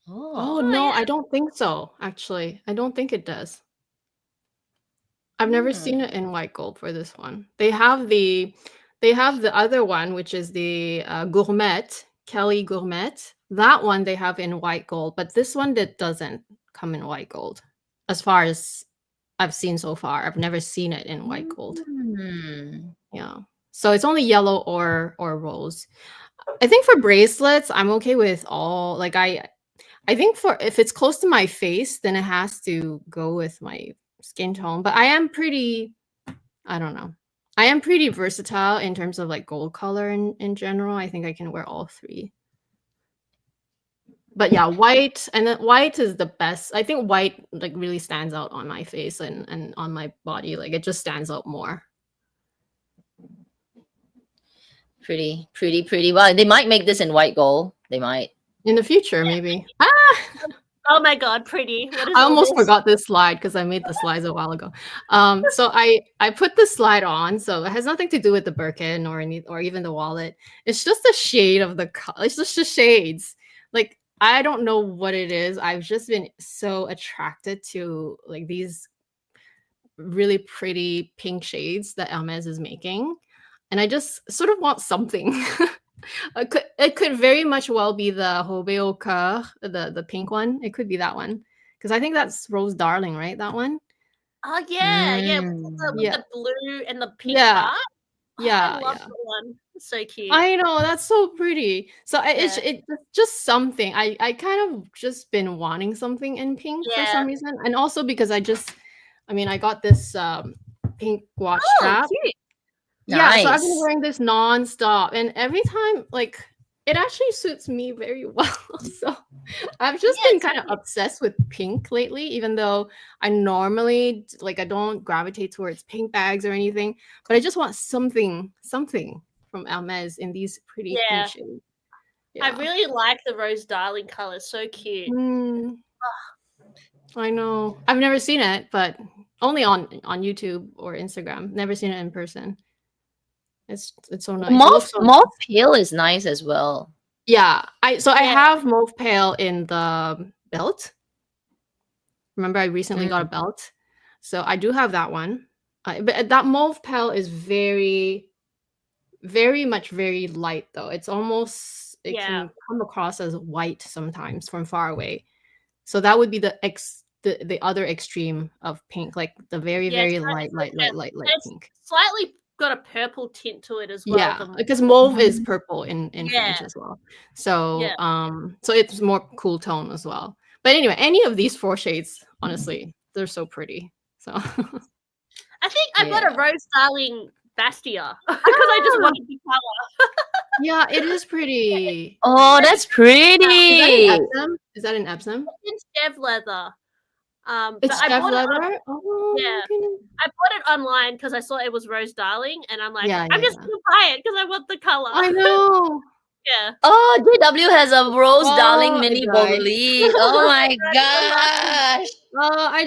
Oh Oh, no, yeah. I don't think so, actually. I don't think it does. I've never seen it in white gold for this one. They have the they have the other one, which is the Gourmet, Kelly Gourmet. That one they have in white gold, but this one that doesn't come in white gold. As far as I've seen so far, I've never seen it in white gold. Yeah. So it's only yellow or rose. I think for bracelets, I'm okay with all. Like I think for if it's close to my face, then it has to go with my skin tone. But I am pretty, I don't know. I am pretty versatile in terms of like gold color in general. I think I can wear all three. But yeah, white, and then white is the best. I think white like really stands out on my face and on my body. Like it just stands out more. Pretty. Well, they might make this in white gold. They might. In the future, maybe. Oh my god, pretty. What is I all almost this? forgot this slide because I made the slides a while ago. So I put the slide on, so it has nothing to do with the Birkin or even the wallet. It's just the shade of the color. It's just the shades. Like I don't know what it is. I've just been so attracted to like these really pretty pink shades that Hermes is making, and I just sort of want something. It could very much well be the Hobe au Coeur, the pink one. It could be that one because I think that's Rose Darling, right? That one. Oh yeah, with Yeah. the blue and the pink Yeah. heart. Oh, Yeah, I love yeah. that one. It's so cute. I know that's so pretty. So Yeah. it's just something. I kind of just been wanting something in pink for Yeah. some reason, and also because I got this pink watch Oh, strap. cute. Yeah, so I've been Nice. wearing this nonstop, and every time, like, it actually suits me very well. So I've just Yeah, been it's kind of obsessed with pink lately, even though I normally like I don't gravitate towards pink bags or anything, but I just want something from Hermes in these pretty Yeah. pink shades. I Yeah. really like the Rose Darling color. So cute. Mm, I know. I've never seen it, but only on YouTube or Instagram. Never seen it in person. It's so nice. It looks so nice. Mauve pale is nice as well. Yeah, I Yeah. have mauve pale in the belt. Remember, I recently got a belt, so I do have that one. But that mauve pale is very, very much very light, though. It's almost it Yeah. can come across as white sometimes from far away. So that would be the other extreme of pink, like the very Yeah, very so light it's pink. slightly got a purple tint to it as well. Yeah, the- because mauve is purple in Yeah. French as well. So Yeah. so it's more cool tone as well. But anyway, any of these four shades, honestly, they're so pretty. So I think I got a Yeah. Rose Darling Bastia because I just Ah! wanted the color. yeah, it is pretty. Oh, that's pretty. Is that an Epsom? It's Chev leather. It's but I Chev bought it on- leather. Oh, Yeah. goodness. I bought it online because I saw it was Rose Darling, and I'm like, Yeah, I'm yeah, just gonna buy it because I want the color. I know. Yeah. Oh, JW has a Rose Darling Oh, mini right. bolide. Oh my gosh. I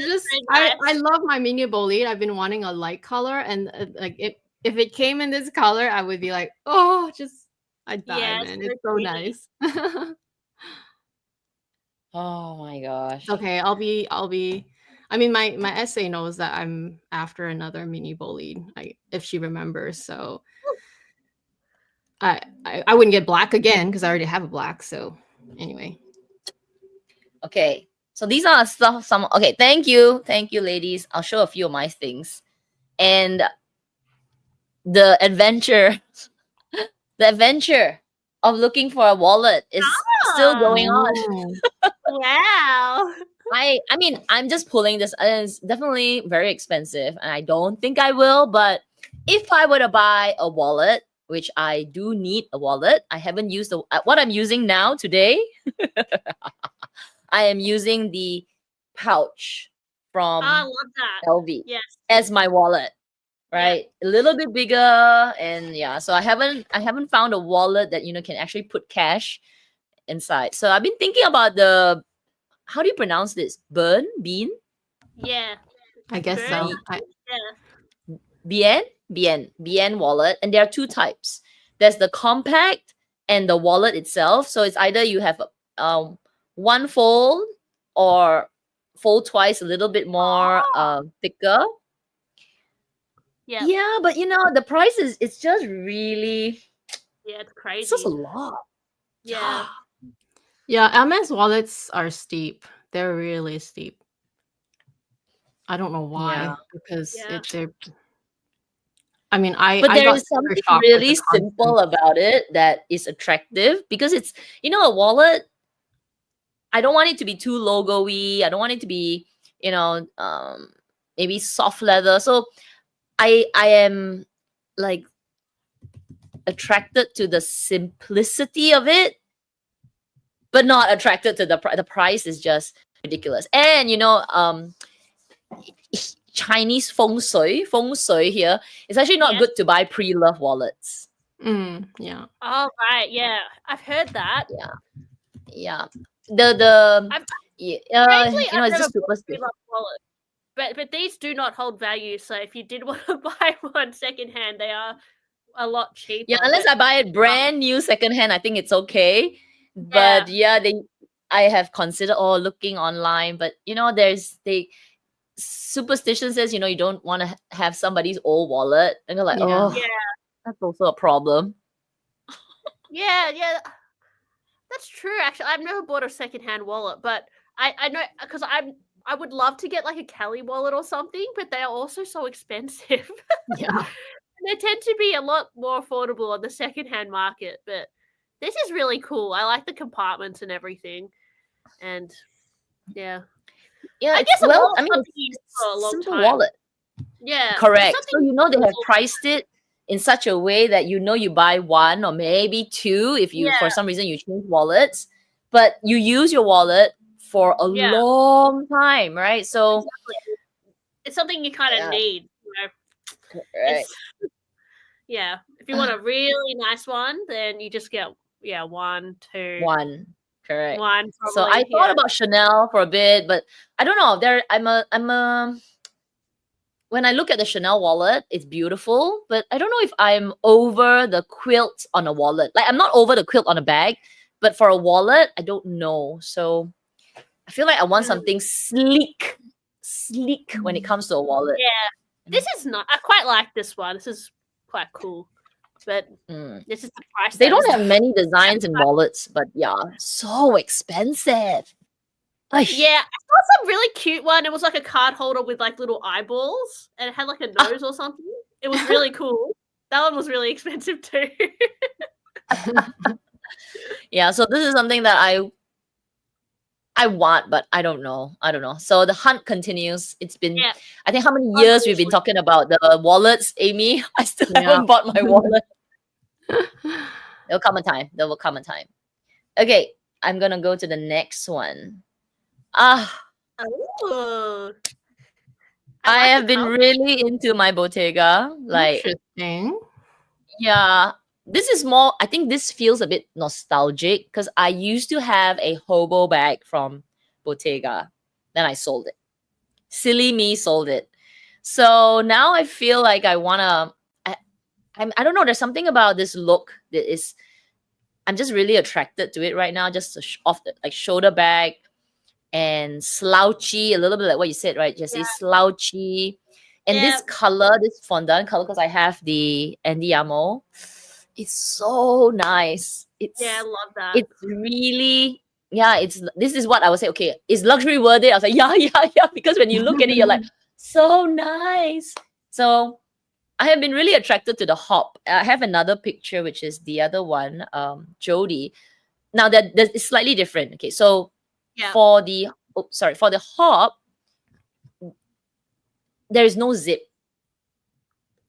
nice. love my mini bolide. I've been wanting a light color, and like if it came in this color, I would be like, oh, I'd die, Yeah, man. so It's so pretty. nice. Oh my gosh. Okay, I'll be. I mean, my essay knows that I'm after another mini bolide. If she remembers, so I wouldn't get black again because I already have a black. So anyway, Okay. So these are some okay, thank you, ladies. I'll show a few of my things. And the adventure of looking for a wallet is still going on. Wow. I mean, I'm just pulling this. It's definitely very expensive, and I don't think I will. But if I were to buy a wallet, which I do need a wallet, I haven't used what I'm using now today. I am using the pouch from I love that. LV Yes. as my wallet, right? A little bit bigger, and yeah. So I haven't found a wallet that can actually put cash inside. So I've been thinking about how do you pronounce this? Bean? Yeah. I guess so. Yeah. Bien wallet, and there are two types. There's the compact and the wallet itself. So it's either you have one fold or fold twice, a little bit more thicker. Yeah. Yeah, but the price is it's just really Yeah, it's it's just a crazy. lot. Yeah. Yeah, Hermes wallets are steep. They're really steep. I don't know why Yeah. because Yeah. they're. I mean, But I there got is sticker something shock with the really constant. simple about it that is attractive because it's a wallet. I don't want it to be too logo-y. I don't want it to be, maybe soft leather. So I am like attracted to the simplicity of it, but not attracted to the price is just ridiculous. And Chinese feng shui here is actually not Yes. good to buy pre-love wallets. Yeah. Oh right, yeah. I've heard that. Yeah. The I've yeah, strangely I've it's never just bought a superstitious. pre-loved wallet. But these do not hold value, so if you did want to buy one secondhand, they are a lot cheaper. Yeah, unless I buy it brand new secondhand, I think it's okay. Yeah. But I have considered looking online, but there's superstition says you don't want to have somebody's old wallet, and you're like, Yeah. oh, Yeah. that's also a problem. Yeah, that's true. Actually, I've never bought a secondhand wallet, but I know because I would love to get like a Kelly wallet or something, but they are also so expensive. Yeah. They tend to be a lot more affordable on the secondhand market, but this is really cool. I like the compartments and everything, and yeah, Yeah, I guess a wallet's I mean, something you use for a it's long simple time. wallet. Yeah, it's Correct. something So you they use have all- priced it in such a way that you buy one or maybe two if you for Yeah. some reason you change wallets, but you use your wallet for a Yeah. long time, right? So Exactly. It's something you kind of Yeah. need. correct. It's yeah. If you want a really nice one, then you just get one, two, One. Correct. one So I probably. thought Yeah. about Chanel for a bit, but I don't know. I'm a when I look at the Chanel wallet, it's beautiful, but I don't know if I'm over the quilt on a wallet. Like I'm not over the quilt on a bag, but for a wallet, I don't know. So I feel like I want Mm. something sleek when it comes to a wallet. Yeah. This is not. I quite like this one. This is quite cool, but Mm. this is the price. They that don't is- have many designs in wallets, but yeah, so expensive. Ay. Yeah, I saw some really cute one. It was like a card holder with like little eyeballs, and it had like a nose or something. It was really cool. That one was really expensive too. Yeah, so this is something that I want, but I don't know. So the hunt continues. It's been, Yeah. I think, how many years we've been talking about the wallets, Amy? I still haven't bought my wallet. There'll come a time. There will come a time. Okay, I'm gonna go to the next one. Oh. I like have the been colour. really into my Bottega. Like, Interesting. yeah, this is more, I think this feels a bit nostalgic because I used to have a hobo bag from Bottega. Then I sold it. Silly me sold it. So now I feel like I wanna. I don't know. There's something about this look that is. I'm just really attracted to it right now. Just off the like shoulder bag and slouchy, a little bit like what you said, right, Jessie? Yeah. Slouchy, and this Yeah. color, this fondant color, because I have the Andiamo. It's so nice. Yeah, I love that. It's really, yeah, this is what I would say, okay, is luxury worth it? I was like, yeah, because when you look at it, you're like, so nice. So I have been really attracted to the hop. I have another picture, which is the other one, Jody. Now that it's slightly different. Okay, so Yeah. for the hop, there is no zip.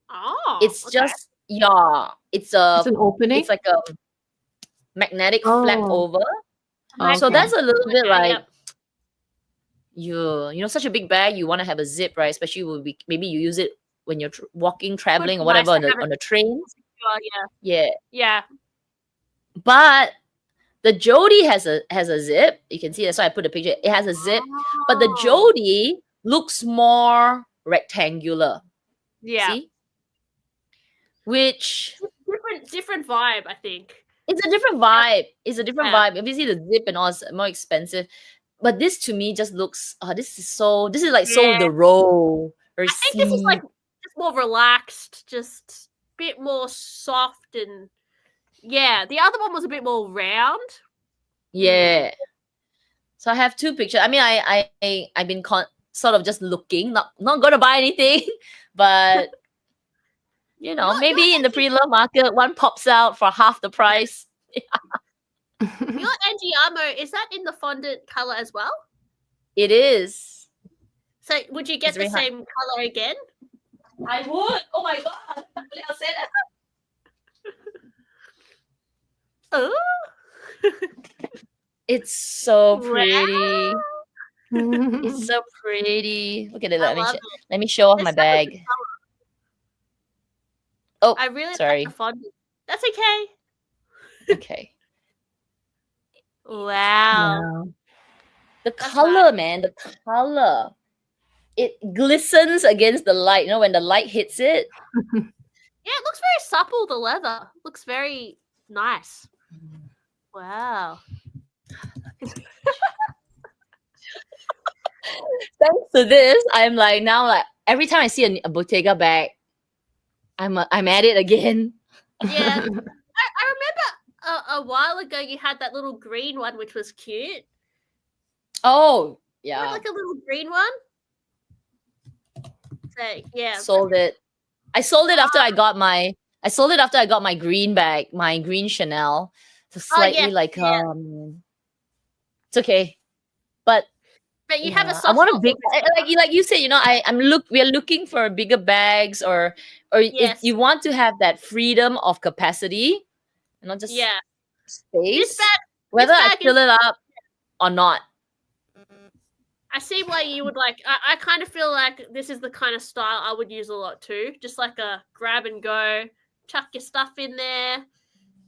Oh, It's okay. just it's It's an opening. it's like a magnetic flap Oh. over. Okay. So that's a little bit Okay, like yep. such a big bag, you want to have a zip, right? Especially maybe you use it when you're walking, traveling, or Would be nice whatever to have on the train. Oh, Yeah, yeah. but the Jody has a zip. You can see that's why I put a picture. It has a zip, but the Oh. Jody looks more rectangular. Yeah. See? Which Different vibe, I think. it's a different vibe. It's a different Yeah. vibe. Obviously, the zip and all is more expensive, but this to me just looks. This is like so Yeah. the row. Or I think this is like just more relaxed, just a bit more soft, and yeah, the other one was a bit more round. Yeah. So I have two pictures. I mean, I've been sort of just looking, not gonna buy anything, but you know, maybe in the pre-love market, one pops out for half the price. Your Andiamo, is that in the fondant color as well? It is. So would you get It's the very hard. same color again? I would. Oh my god! I'll say that. Oh, It's so wow. pretty. It's so pretty. Look at it. I love it. Let me show off It's my such a good bag. color. Oh, I really sorry. like the fondant. That's okay. Okay. Wow. The That's color, nice. man. The color. It glistens against the light. You know, when the light hits it. Yeah, it looks very supple, the leather. Looks very nice. Wow. Thanks to this, I'm like now like every time I see a Bottega bag, I'm at it again. Yeah. I remember a while ago you had that little green one, which was cute. Oh, You had yeah. like a little green one. So yeah. Sold it. I sold it after I got my green bag, my green Chanel. It's slightly like it's okay. But you have a I soft want a spot big for this like you said, you know, we are looking for bigger bags or Yes. if you want to have that freedom of capacity, and not just Yeah. space. bag- Whether I bag fill it up or not. I see why you would like. I kind of feel like this is the kind of style I would use a lot too. Just like a grab and go, chuck your stuff in there,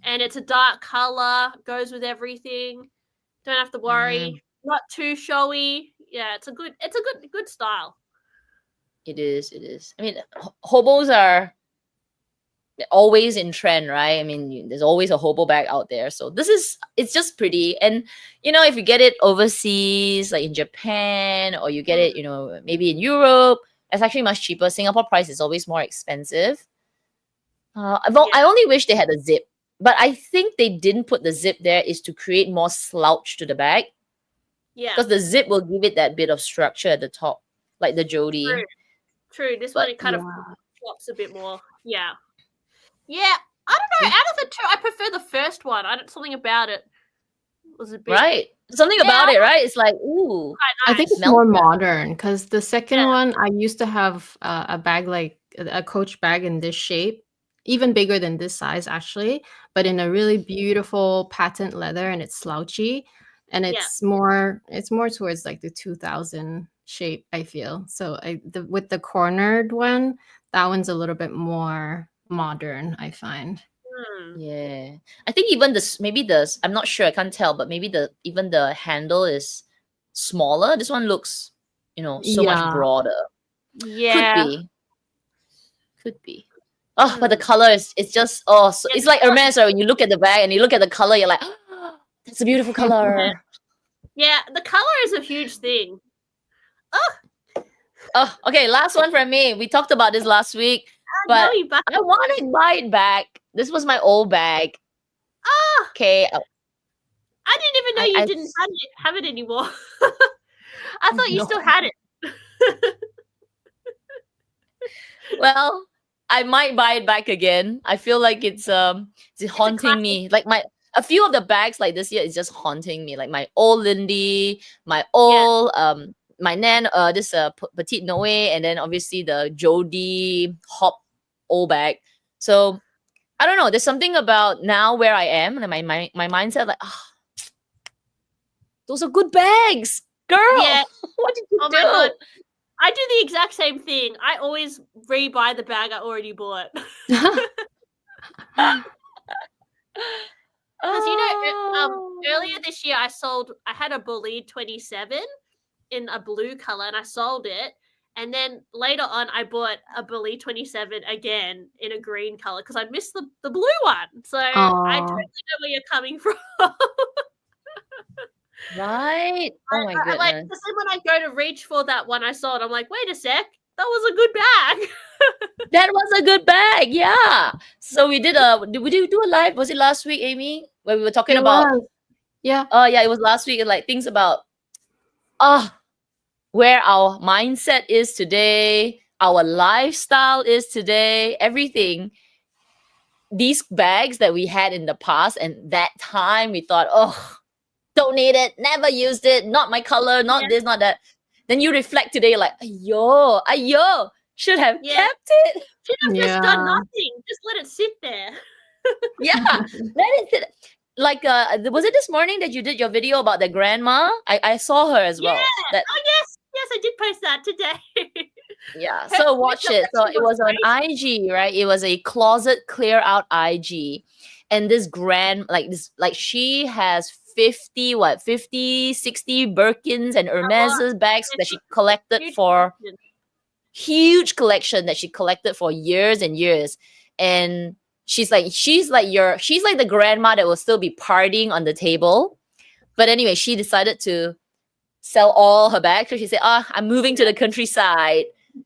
and it's a dark color, goes with everything. Don't have to worry. Not too showy. Yeah, it's a good style. It is. I mean, hobos are always in trend, right? I mean, there's always a hobo bag out there. So it's just pretty. And, you know, if you get it overseas, like in Japan, or you get it, you know, maybe in Europe, it's actually much cheaper. Singapore price is always more expensive. I only wish they had a zip. But I think they didn't put the zip there is to create more slouch to the bag. Yeah. Because the zip will give it that bit of structure at the top, like the Jodie. True. This one, it kind of flops a bit more. Yeah. Yeah. I don't know. Out of the two, I prefer the first one. Something about it was a bit. Right. Something about it, right? It's like, ooh. I think it's more modern because the second one, I used to have a bag like a Coach bag in this shape, even bigger than this size actually, but in a really beautiful patent leather, and it's slouchy, and it's more towards like the 2000 shape, I feel. So with the cornered one, that one's a little bit more modern, I find. Yeah, I think even I'm not sure, I can't tell, but maybe even the handle is smaller. This one looks, you know, so much broader. Yeah, could be. Oh, but the color it's just so it's like Hermes. Right? When you look at the bag and you look at the color, you're like, oh, that's a beautiful color. Yeah, the color is a huge thing. Oh, okay. Last one from me. We talked about this last week, but I want to buy it back. This was my old bag. Oh, okay. I didn't even know you didn't have it anymore. I thought you still had it. Well, I might buy it back again. I feel like it's haunting me. Like a few of the bags like this year is just haunting me. Like my old Lindy, my old my Nan, this Petite Noe, and then obviously the Jodie Hop old bag. So I don't know. There's something about now where I am and my mindset like, those are good bags, girl. Yeah. What did you do? My God. I do the exact same thing. I always rebuy the bag I already bought. Because earlier this year I had a Bolide 27 in a blue color and I sold it. And then later on I bought a Bolide 27 again in a green color because I missed the blue one. So I totally know where you're coming from. Right? Oh my goodness. Like, then when I go to reach for that one I saw it, I'm like, wait a sec, that was a good bag. That was a good bag. Yeah. So we did do a live? Was it last week, Amy? Where we were talking It about was. Yeah. oh yeah, it was last week. Like things about where our mindset is today, our lifestyle is today, everything. These bags that we had in the past and that time we thought, oh, don't need it, never used it, not my color, not Yeah. this, not that. Then you reflect today, like, ayo, should have Yeah. kept it. Should have just done nothing. Just let it sit there. Yeah, let it sit. Like, was it this morning that you did your video about the grandma? I saw her as well. Yeah. Oh yes, I did post that today. Yeah, so watch it. So it was on IG, right? It was a closet clear out IG, and this she has 50, 60 Birkins and Hermes bags that she collected for huge collection that she collected for years and years. And she's like the grandma that will still be partying on the table. But anyway, she decided to sell all her bags. So she said, I'm moving to the countryside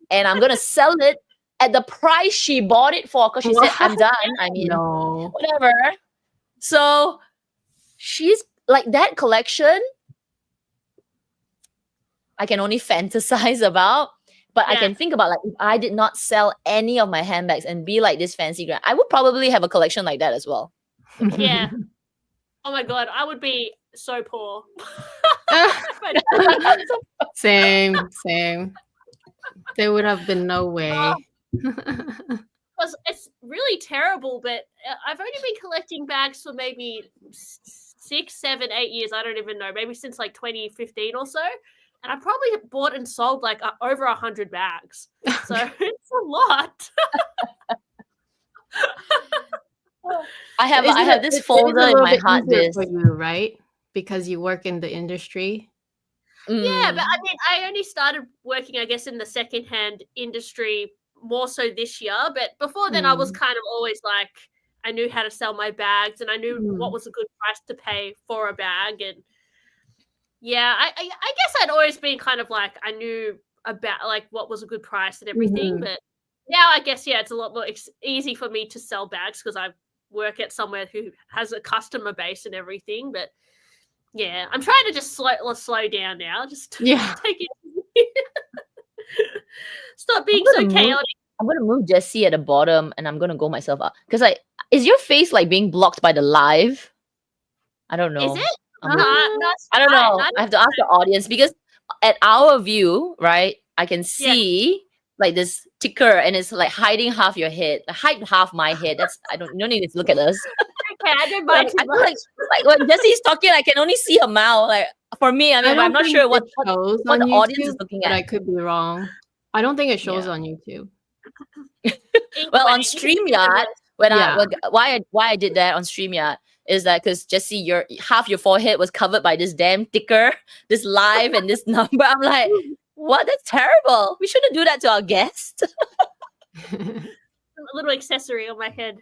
and I'm gonna sell it at the price she bought it for, because she said, I'm done. I mean, whatever. So she's like, that collection I can only fantasize about. But I can think about, like, if I did not sell any of my handbags and be like this fancy grand, I would probably have a collection like that as well. Yeah. Oh my god, I would be so poor. Same. There would have been no way. Because it's really terrible, but I've only been collecting bags for maybe 6, 7, 8 years. I don't even know. Maybe since like 2015 or so. And I probably have bought and sold like over 100 bags. So it's a lot. I have this folder in my hard disk for you, right? Because you work in the industry. Yeah, but I mean, I only started working, I guess, in the secondhand industry more so this year. But before then, I was kind of always like, I knew how to sell my bags and I knew what was a good price to pay for a bag. And yeah, I guess I'd always been kind of like, I knew about like what was a good price and everything. But now I guess, yeah, it's a lot more easy for me to sell bags because I work at somewhere who has a customer base and everything. But yeah, I'm trying to just slow down now. Just take it. Stop being so chaotic. I'm gonna move Jessie at the bottom, and I'm gonna go myself up because is your face like being blocked by the live? I don't know. Is it? I don't know. I have to ask the audience because at our view, right, I can see like this ticker, and it's like hiding half your head, hide half my head. You don't need to look at us. Okay, I don't mind. I feel like when Jessie's talking, I can only see her mouth. Like for me, I mean, I'm not sure what the audience is looking at. I could be wrong. I don't think it shows on YouTube. Well, on StreamYard, why I did that on StreamYard is that because Jessie, half your forehead was covered by this damn ticker, this live and this number. I'm like, what? That's terrible. We shouldn't do that to our guest. A little accessory on my head.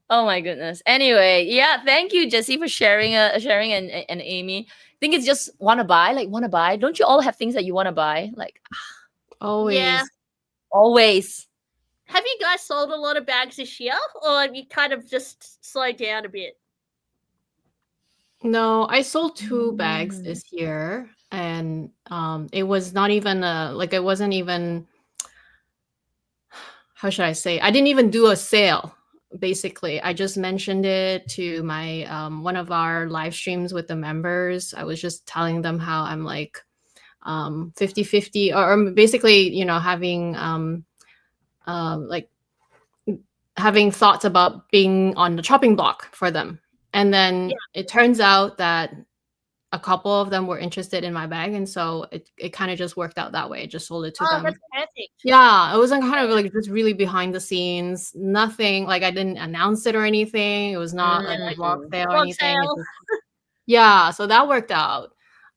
Oh my goodness. Anyway, yeah, thank you, Jessie, for sharing and Amy. I think it's just want to buy. Don't you all have things that you want to buy? Like always. Yeah. Always. Have you guys sold a lot of bags this year, or have you kind of just slowed down a bit? No, I sold 2 bags this year, and it was not even it wasn't even, how should I say? I didn't even do a sale. Basically, I just mentioned it to my one of our live streams with the members. I was just telling them how I'm like 50-50 or basically, having like having thoughts about being on the chopping block for them. And then it turns out that a couple of them were interested in my bag, and so it kind of just worked out that way. I just sold it to them. That's perfect. Yeah, it wasn't kind of like just really behind the scenes. Nothing like I didn't announce it or anything. It was not like a blog sale or anything. Yeah, so that worked out.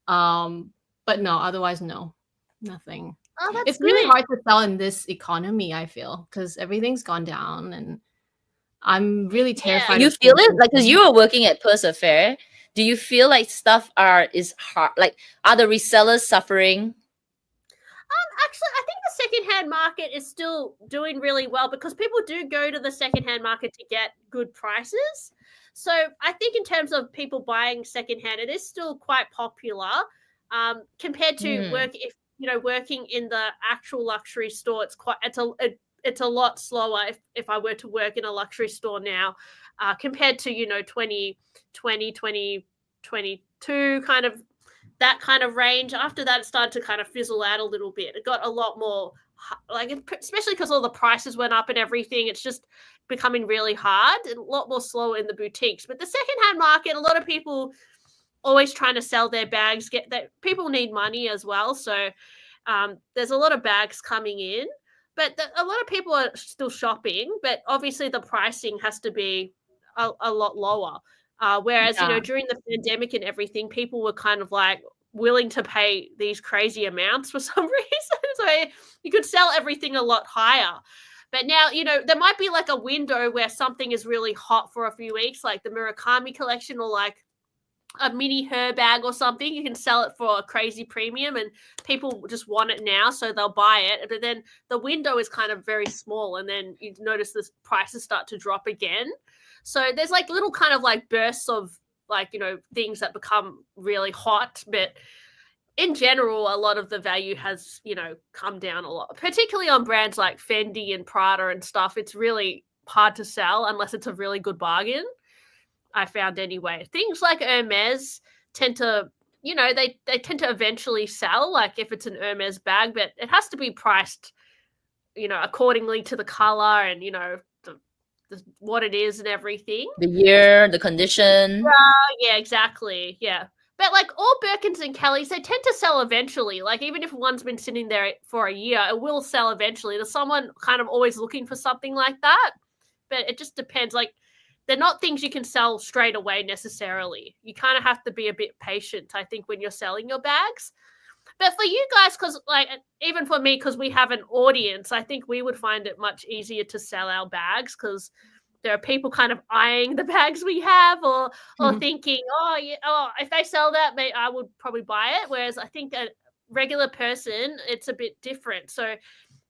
But no, otherwise no, nothing. Oh, that's it's really hard to sell in this economy, I feel, because everything's gone down, and I'm really terrified. You feel it, like, because you were working at Purse Fair. Do you feel like stuff is hard? Like, are the resellers suffering? Actually, I think the secondhand market is still doing really well because people do go to the secondhand market to get good prices. So I think in terms of people buying secondhand, it is still quite popular compared to working in the actual luxury store. It's a lot slower if I were to work in a luxury store now compared to 2020, 2022 kind of that kind of range. After that, it started to kind of fizzle out a little bit. It got a lot more, especially because all the prices went up and everything. It's just becoming really hard and a lot more slower in the boutiques. But the secondhand market, a lot of people always trying to sell their bags. People need money as well, so there's a lot of bags coming in. But a lot of people are still shopping. But obviously, the pricing has to be a lot lower. Whereas, during the pandemic and everything, people were kind of like willing to pay these crazy amounts for some reason. So you could sell everything a lot higher. But now, there might be like a window where something is really hot for a few weeks, like the Murakami collection or like a mini her bag or something. You can sell it for a crazy premium and people just want it now, so they'll buy it. But then the window is kind of very small and then you notice the prices start to drop again. So there's like little kind of like bursts of like, things that become really hot. But in general, a lot of the value has, come down a lot, particularly on brands like Fendi and Prada and stuff. It's really hard to sell unless it's a really good bargain, I found anyway. Things like Hermes tend to, they tend to eventually sell, like if it's an Hermes bag, but it has to be priced, accordingly to the color and, what it is and everything. The year, the condition. Yeah, exactly. Yeah. But like all Birkins and Kellys, they tend to sell eventually. Like even if one's been sitting there for a year, it will sell eventually. There's someone kind of always looking for something like that. But it just depends. Like they're not things you can sell straight away necessarily. You kind of have to be a bit patient, I think, when you're selling your bags. But for you guys, because like even for me, because we have an audience, I think we would find it much easier to sell our bags because there are people kind of eyeing the bags we have or thinking, if they sell that, I would probably buy it. Whereas I think a regular person, it's a bit different. So,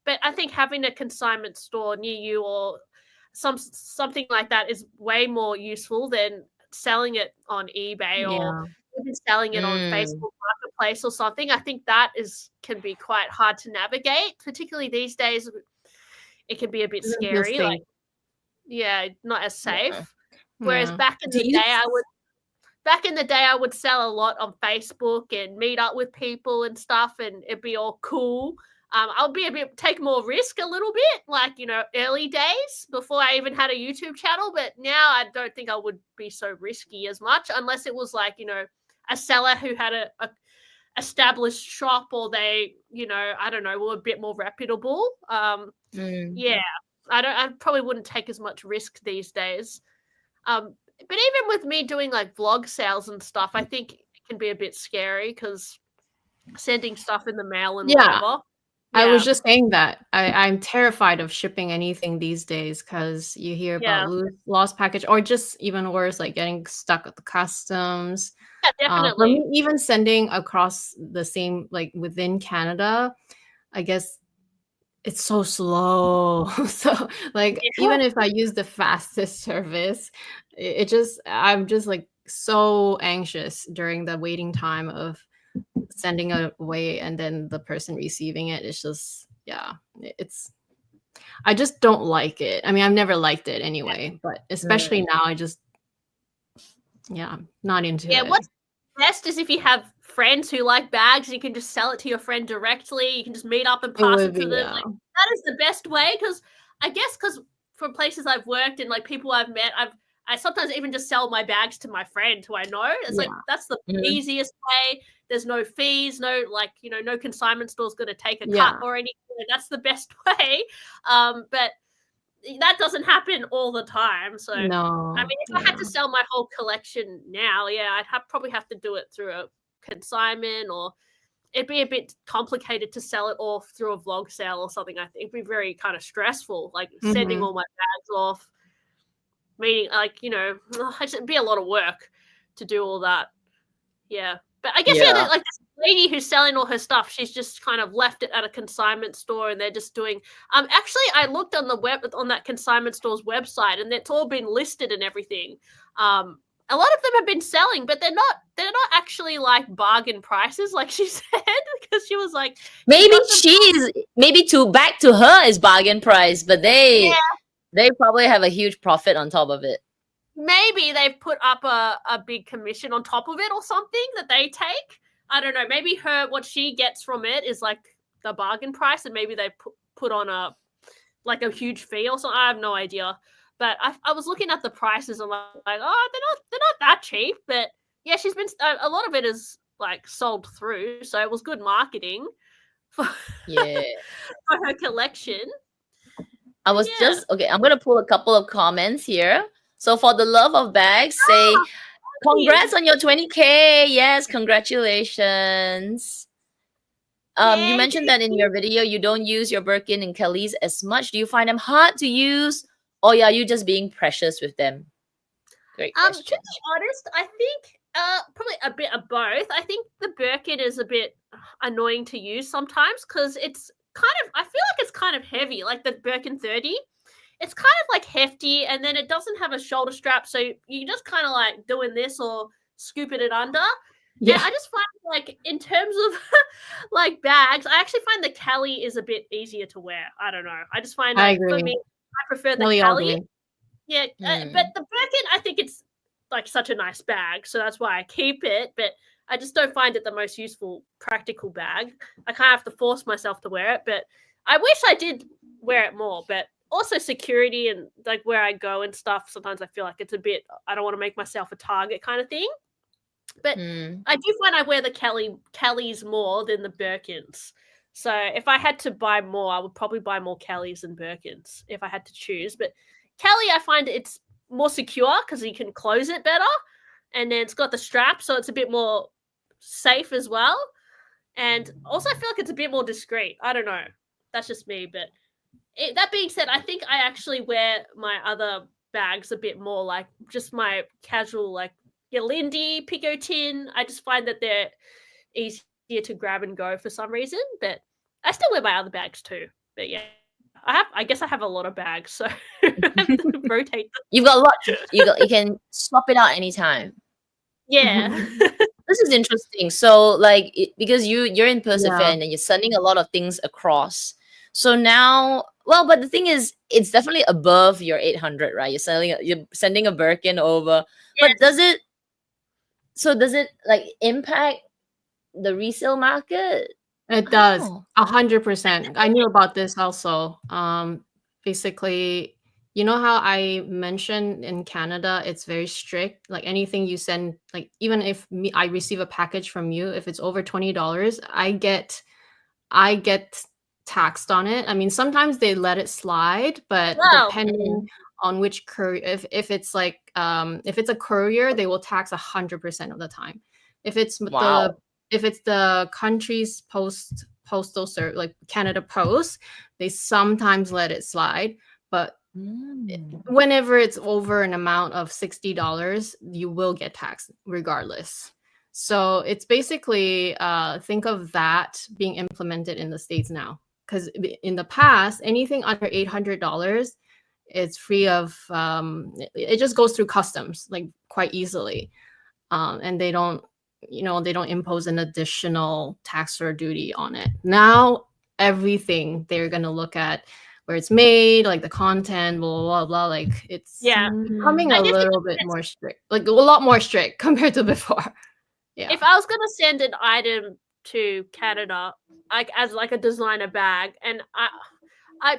but I think having a consignment store near you or something like that is way more useful than selling it on eBay or even selling it on Facebook Marketplace or something. I think that can be quite hard to navigate, particularly these days. It can be a bit scary, like not as safe. Whereas back in the day, I would sell a lot on Facebook and meet up with people and stuff, and it'd be all cool. I'll take more risk a little bit, like, early days before I even had a YouTube channel. But now I don't think I would be so risky as much unless it was like, a seller who had a established shop or they, I don't know, were a bit more reputable. Yeah, I probably wouldn't take as much risk these days. But even with me doing like vlog sales and stuff, I think it can be a bit scary because sending stuff in the mail and whatever. I was just saying that I'm terrified of shipping anything these days because you hear about lost package or just even worse, like getting stuck at the customs. Yeah, definitely. Even sending across the same, like within Canada, I guess it's so slow. So like even if I use the fastest service, I'm just like so anxious during the waiting time of sending it away and then the person receiving it. It's just I just don't like it. I mean, I've never liked it anyway, but especially now I just I'm not into it. What's best is if you have friends who like bags, you can just sell it to your friend directly. You can just meet up and pass it to them. Like, that is the best way because from places I've worked and like people I've met, I sometimes even just sell my bags to my friend who I know. It's like that's the easiest way. There's no fees, no consignment store's going to take a cut or anything. That's the best way. But that doesn't happen all the time. So no, I mean, if I had to sell my whole collection now, I'd probably have to do it through a consignment, or it'd be a bit complicated to sell it off through a vlog sale or something. I think it'd be very kind of stressful, like sending all my bags off. Meaning, like, it'd be a lot of work to do all that. Yeah. But I guess Yeah. like this lady who's selling all her stuff, she's just kind of left it at a consignment store, and they're just doing. Actually, I looked on the web on that consignment store's website, and it's all been listed and everything. A lot of them have been selling, but they're not actually like bargain prices, like she said, because she was like, Maybe back to her is bargain price, but they probably have a huge profit on top of it. Maybe they've put up a big commission on top of it or something that they take. I don't know. Maybe what she gets from it is like the bargain price, and maybe they put on a huge fee or something. I have no idea. But I was looking at the prices and like, oh, they're not that cheap. But yeah, she's been a lot of it is like sold through, so it was good marketing for for her collection. I'm gonna pull a couple of comments here. So for the love of bags, say congrats on your 20K. Yes, congratulations. You mentioned that in your video you don't use your Birkin and Kellys as much. Do you find them hard to use, or are you just being precious with them? Great question. To be honest, I think probably a bit of both. I think the Birkin is a bit annoying to use sometimes because it's I feel like it's kind of heavy, like the Birkin 30. It's kind of like hefty, and then it doesn't have a shoulder strap, so you just kind of like doing this or scooping it under. Yeah, I just find like in terms of like bags, I actually find the Kelly is a bit easier to wear. I don't know. I just find like for me, I prefer the Kelly. Yeah, but the Birkin, I think it's like such a nice bag, so that's why I keep it. But I just don't find it the most useful, practical bag. I kind of have to force myself to wear it, but I wish I did wear it more. But also security and like where I go and stuff, sometimes I feel like it's a bit, I don't want to make myself a target kind of thing. But I do find I wear the Kellys more than the Birkins. So if I had to buy more, I would probably buy more Kellys than Birkins if I had to choose. But Kelly, I find it's more secure because you can close it better. And then it's got the strap, so it's a bit more safe as well. And also I feel like it's a bit more discreet. I don't know. That's just me. But that being said, I think I actually wear my other bags a bit more like just my casual, like Lindy, Pico Tin. I just find that they're easier to grab and go for some reason. But I still wear my other bags too. But yeah, I guess I have a lot of bags, so I have to rotate them. You've got a lot. You can swap it out anytime. Yeah. This is interesting. So like because you're in Persephone and you're sending a lot of things across. So now, well, but the thing is, it's definitely above your 800, right? You're sending a Birkin over. But does it like impact the resale market? It does 100%. I knew about this also. Basically, you know how I mentioned in Canada, it's very strict. Like anything you send, like even if I receive a package from you, if it's over $20, I get taxed on it. I mean, sometimes they let it slide, but depending on which courier, if it's like if it's a courier, they will tax 100% of the time. If it's the country's postal service, like Canada Post, they sometimes let it slide, but whenever it's over an amount of $60, you will get taxed regardless. So it's basically think of that being implemented in the States now, because in the past, anything under $800, it's free of it just goes through customs like quite easily, and they don't impose an additional tax or duty on it. Now everything they're going to look at where it's made, like the content, blah blah blah. Like it's becoming a little bit more strict, like a lot more strict compared to before. Yeah. If I was going to send an item to Canada, like as like a designer bag, and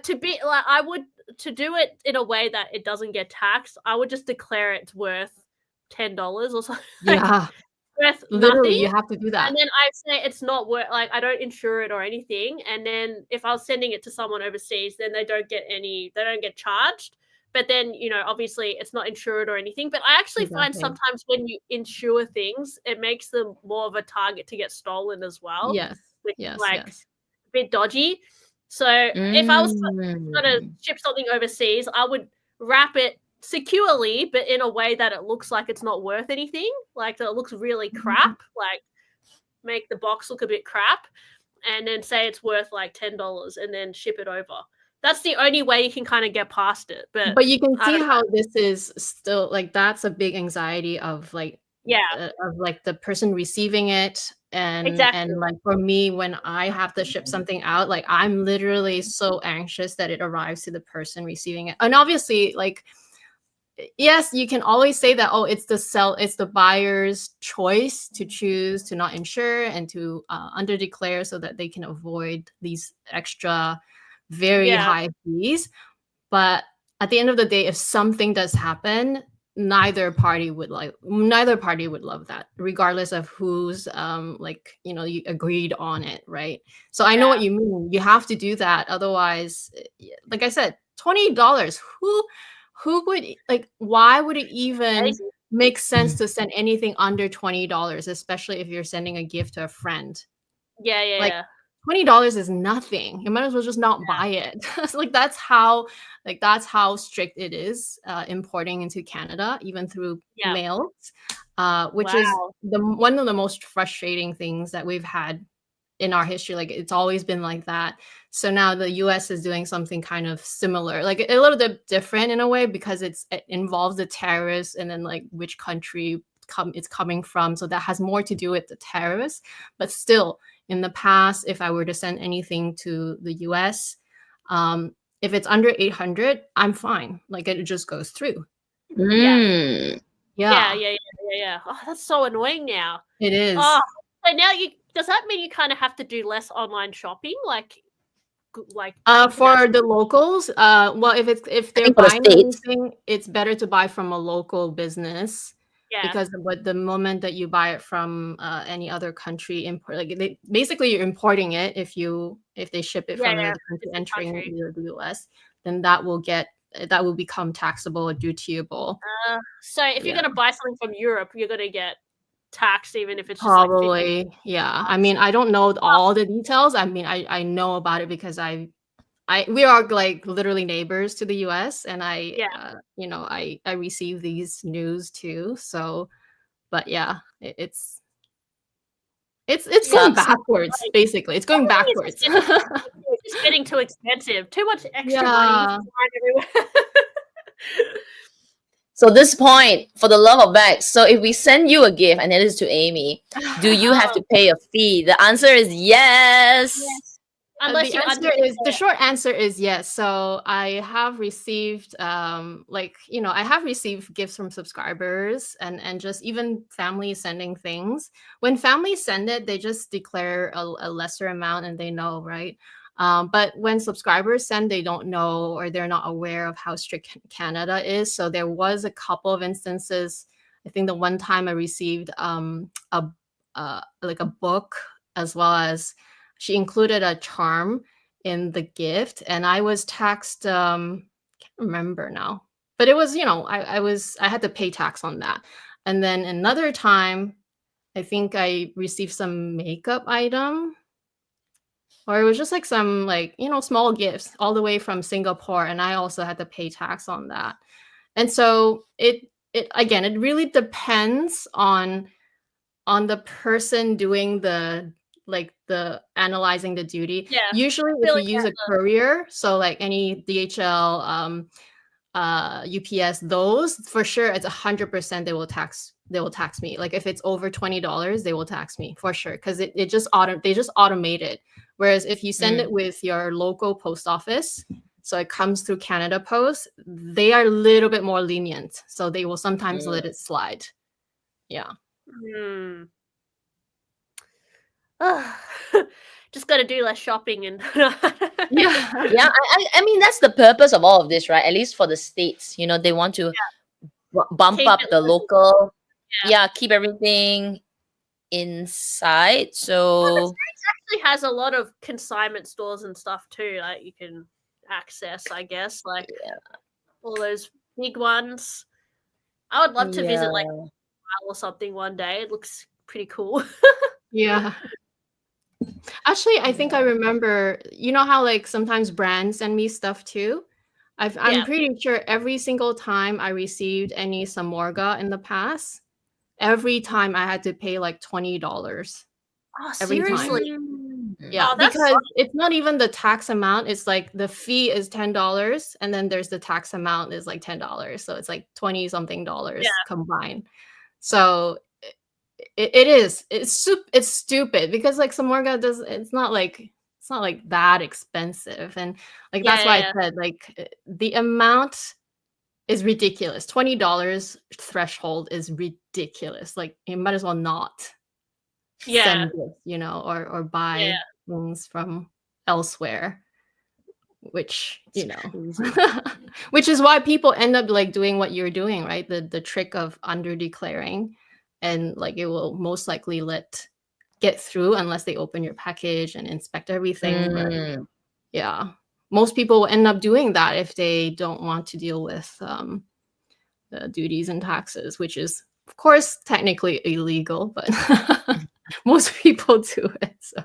to do it in a way that it doesn't get taxed, I would just declare it's worth $10 or something. Yeah. Worth literally nothing. You have to do that, and then I'd say it's not worth, like I don't insure it or anything, and then if I was sending it to someone overseas, then they don't get charged. But then, obviously it's not insured or anything. But I actually find sometimes when you insure things, it makes them more of a target to get stolen as well. Yes. Which is a bit dodgy. So if I was going to ship something overseas, I would wrap it securely, but in a way that it looks like it's not worth anything, like that it looks really crap, like make the box look a bit crap, and then say it's worth like $10 and then ship it over. That's the only way you can kind of get past it. But you can I see don't know. how this is still like that's a big anxiety of like the person receiving it. Exactly. And like for me, when I have to ship something out, like I'm literally so anxious that it arrives to the person receiving it. And obviously, like, yes, you can always say that, oh, it's the buyer's choice to choose to not insure and to under declare so that they can avoid these extra very high fees. But at the end of the day, if something does happen, neither party would love that, regardless of who's like, you know, you agreed on it, right? So I know what you mean. You have to do that, otherwise, like I said, $20. Who would, like, why would it even make sense to send anything under $20, especially if you're sending a gift to a friend? Like, $20 is nothing. You might as well just not buy it. So, like, that's how strict it is importing into Canada, even through mail, which is one of the most frustrating things that we've had in our history. Like, it's always been like that. So now the US is doing something kind of similar, like a little bit different in a way, because it involves the tariffs and then like which country it's coming from. So that has more to do with the tariffs. But still, in the past, if I were to send anything to the US, if it's under 800, I'm fine. Like, it just goes through. Mm. Yeah. Oh, that's so annoying now. It is. Oh, so now does that mean you kind of have to do less online shopping? Like for the locals, well, if they're buying anything, it's better to buy from a local business. Because the moment that you buy it from any other country, basically you're importing it. If they ship it from the country entering the US, then that will become taxable or dutiable. So if you're going to buy something from Europe, you're going to get taxed, even if it's just probably like I mean, I don't know all the details. I mean, I know about it because we are like literally neighbors to the US, and you know, I receive these news too. So, but yeah, it's going backwards. Basically, it's going backwards. It's getting too expensive. Too much extra money everywhere. So this point, for the love of bags, so if we send you a gift, and it is to Amy, do you have to pay a fee? The answer is yes. The short answer is yes. So I have received I have received gifts from subscribers and just even family sending things. When families send it, they just declare a lesser amount and they know, right? But when subscribers send, they don't know, or they're not aware of how strict Canada is. So there was a couple of instances. I think the one time I received a book, as well as she included a charm in the gift, and I was taxed. Can't remember now, but it was, you know, I had to pay tax on that. And then another time, I think I received some makeup item, or it was just like some, like, you know, small gifts all the way from Singapore, and I also had to pay tax on that. And so it really depends on the person doing the analyzing the duty. Usually if you use a courier, so like any DHL, UPS, those for sure, it's 100% they will tax me. Like if it's over $20, they will tax me for sure, because they just automate it. Whereas if you send it with your local post office, so it comes through Canada Post, they are a little bit more lenient, so they will sometimes let it slide. Just got to do less shopping and I mean, that's the purpose of all of this, right? At least for the States, you know, they want to bump up the local, keep everything inside. So the States actually has a lot of consignment stores and stuff too, like you can access, I guess, like all those big ones. I would love to visit like or something one day. It looks pretty cool. Actually, I think I remember, you know how like sometimes brands send me stuff too? I'm pretty sure every single time I received any Samorga in the past, every time I had to pay like $20. Oh, every time. seriously? Yeah, Oh, that's because so- it's not even the tax amount. It's like the fee is $10, and then there's the tax amount is like $10. So it's like 20 something dollars combined. So it's stupid because like Samorga does it's not like that expensive, and like that's why I said like the amount is ridiculous. $20 threshold is ridiculous. Like you might as well not send this, you know, or buy things from elsewhere, which you know which is why people end up like doing what you're doing, right? The trick of under declaring, and like it will most likely get through unless they open your package and inspect everything. But yeah, most people will end up doing that if they don't want to deal with the duties and taxes, which is of course technically illegal, but most people do it. So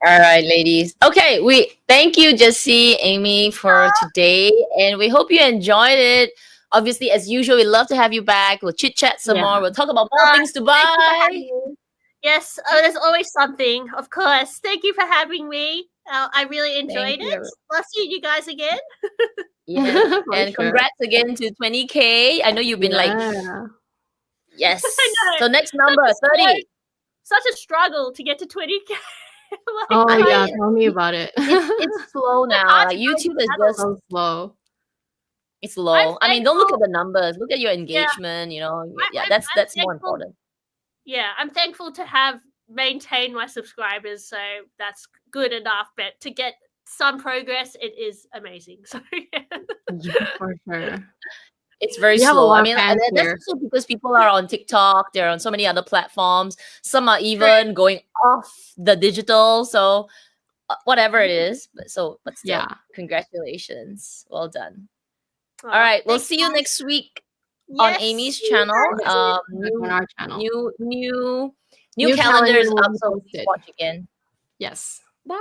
All right, ladies. Okay, we thank you, Jessie, Amy, for today, and we hope you enjoyed it. Obviously, as usual, we love to have you back. We'll chit chat some more. We'll talk about more things to buy. Yes, there's always something, of course. Thank you for having me. I really enjoyed it. I'll see you guys again. Yeah, and congrats again to 20K. I know you've been like, yes. So next number 30. Such a struggle to get to 20K. Tell me about it. It's slow now. Like YouTube is just so slow. It's low. I mean, don't look at the numbers. Look at your engagement. You know, that's more important. Yeah, I'm thankful to have maintained my subscribers, so that's good enough. But to get some progress, it is amazing. So yeah, for sure. It's very slow. I mean, that's also because people are on TikTok. They're on so many other platforms. Some are even going off the digital. So whatever it is, but still, congratulations. Well done. All right, we'll see you next week on Amy's channel. On our channel. New calendar is up, so watch again. Yes. Bye.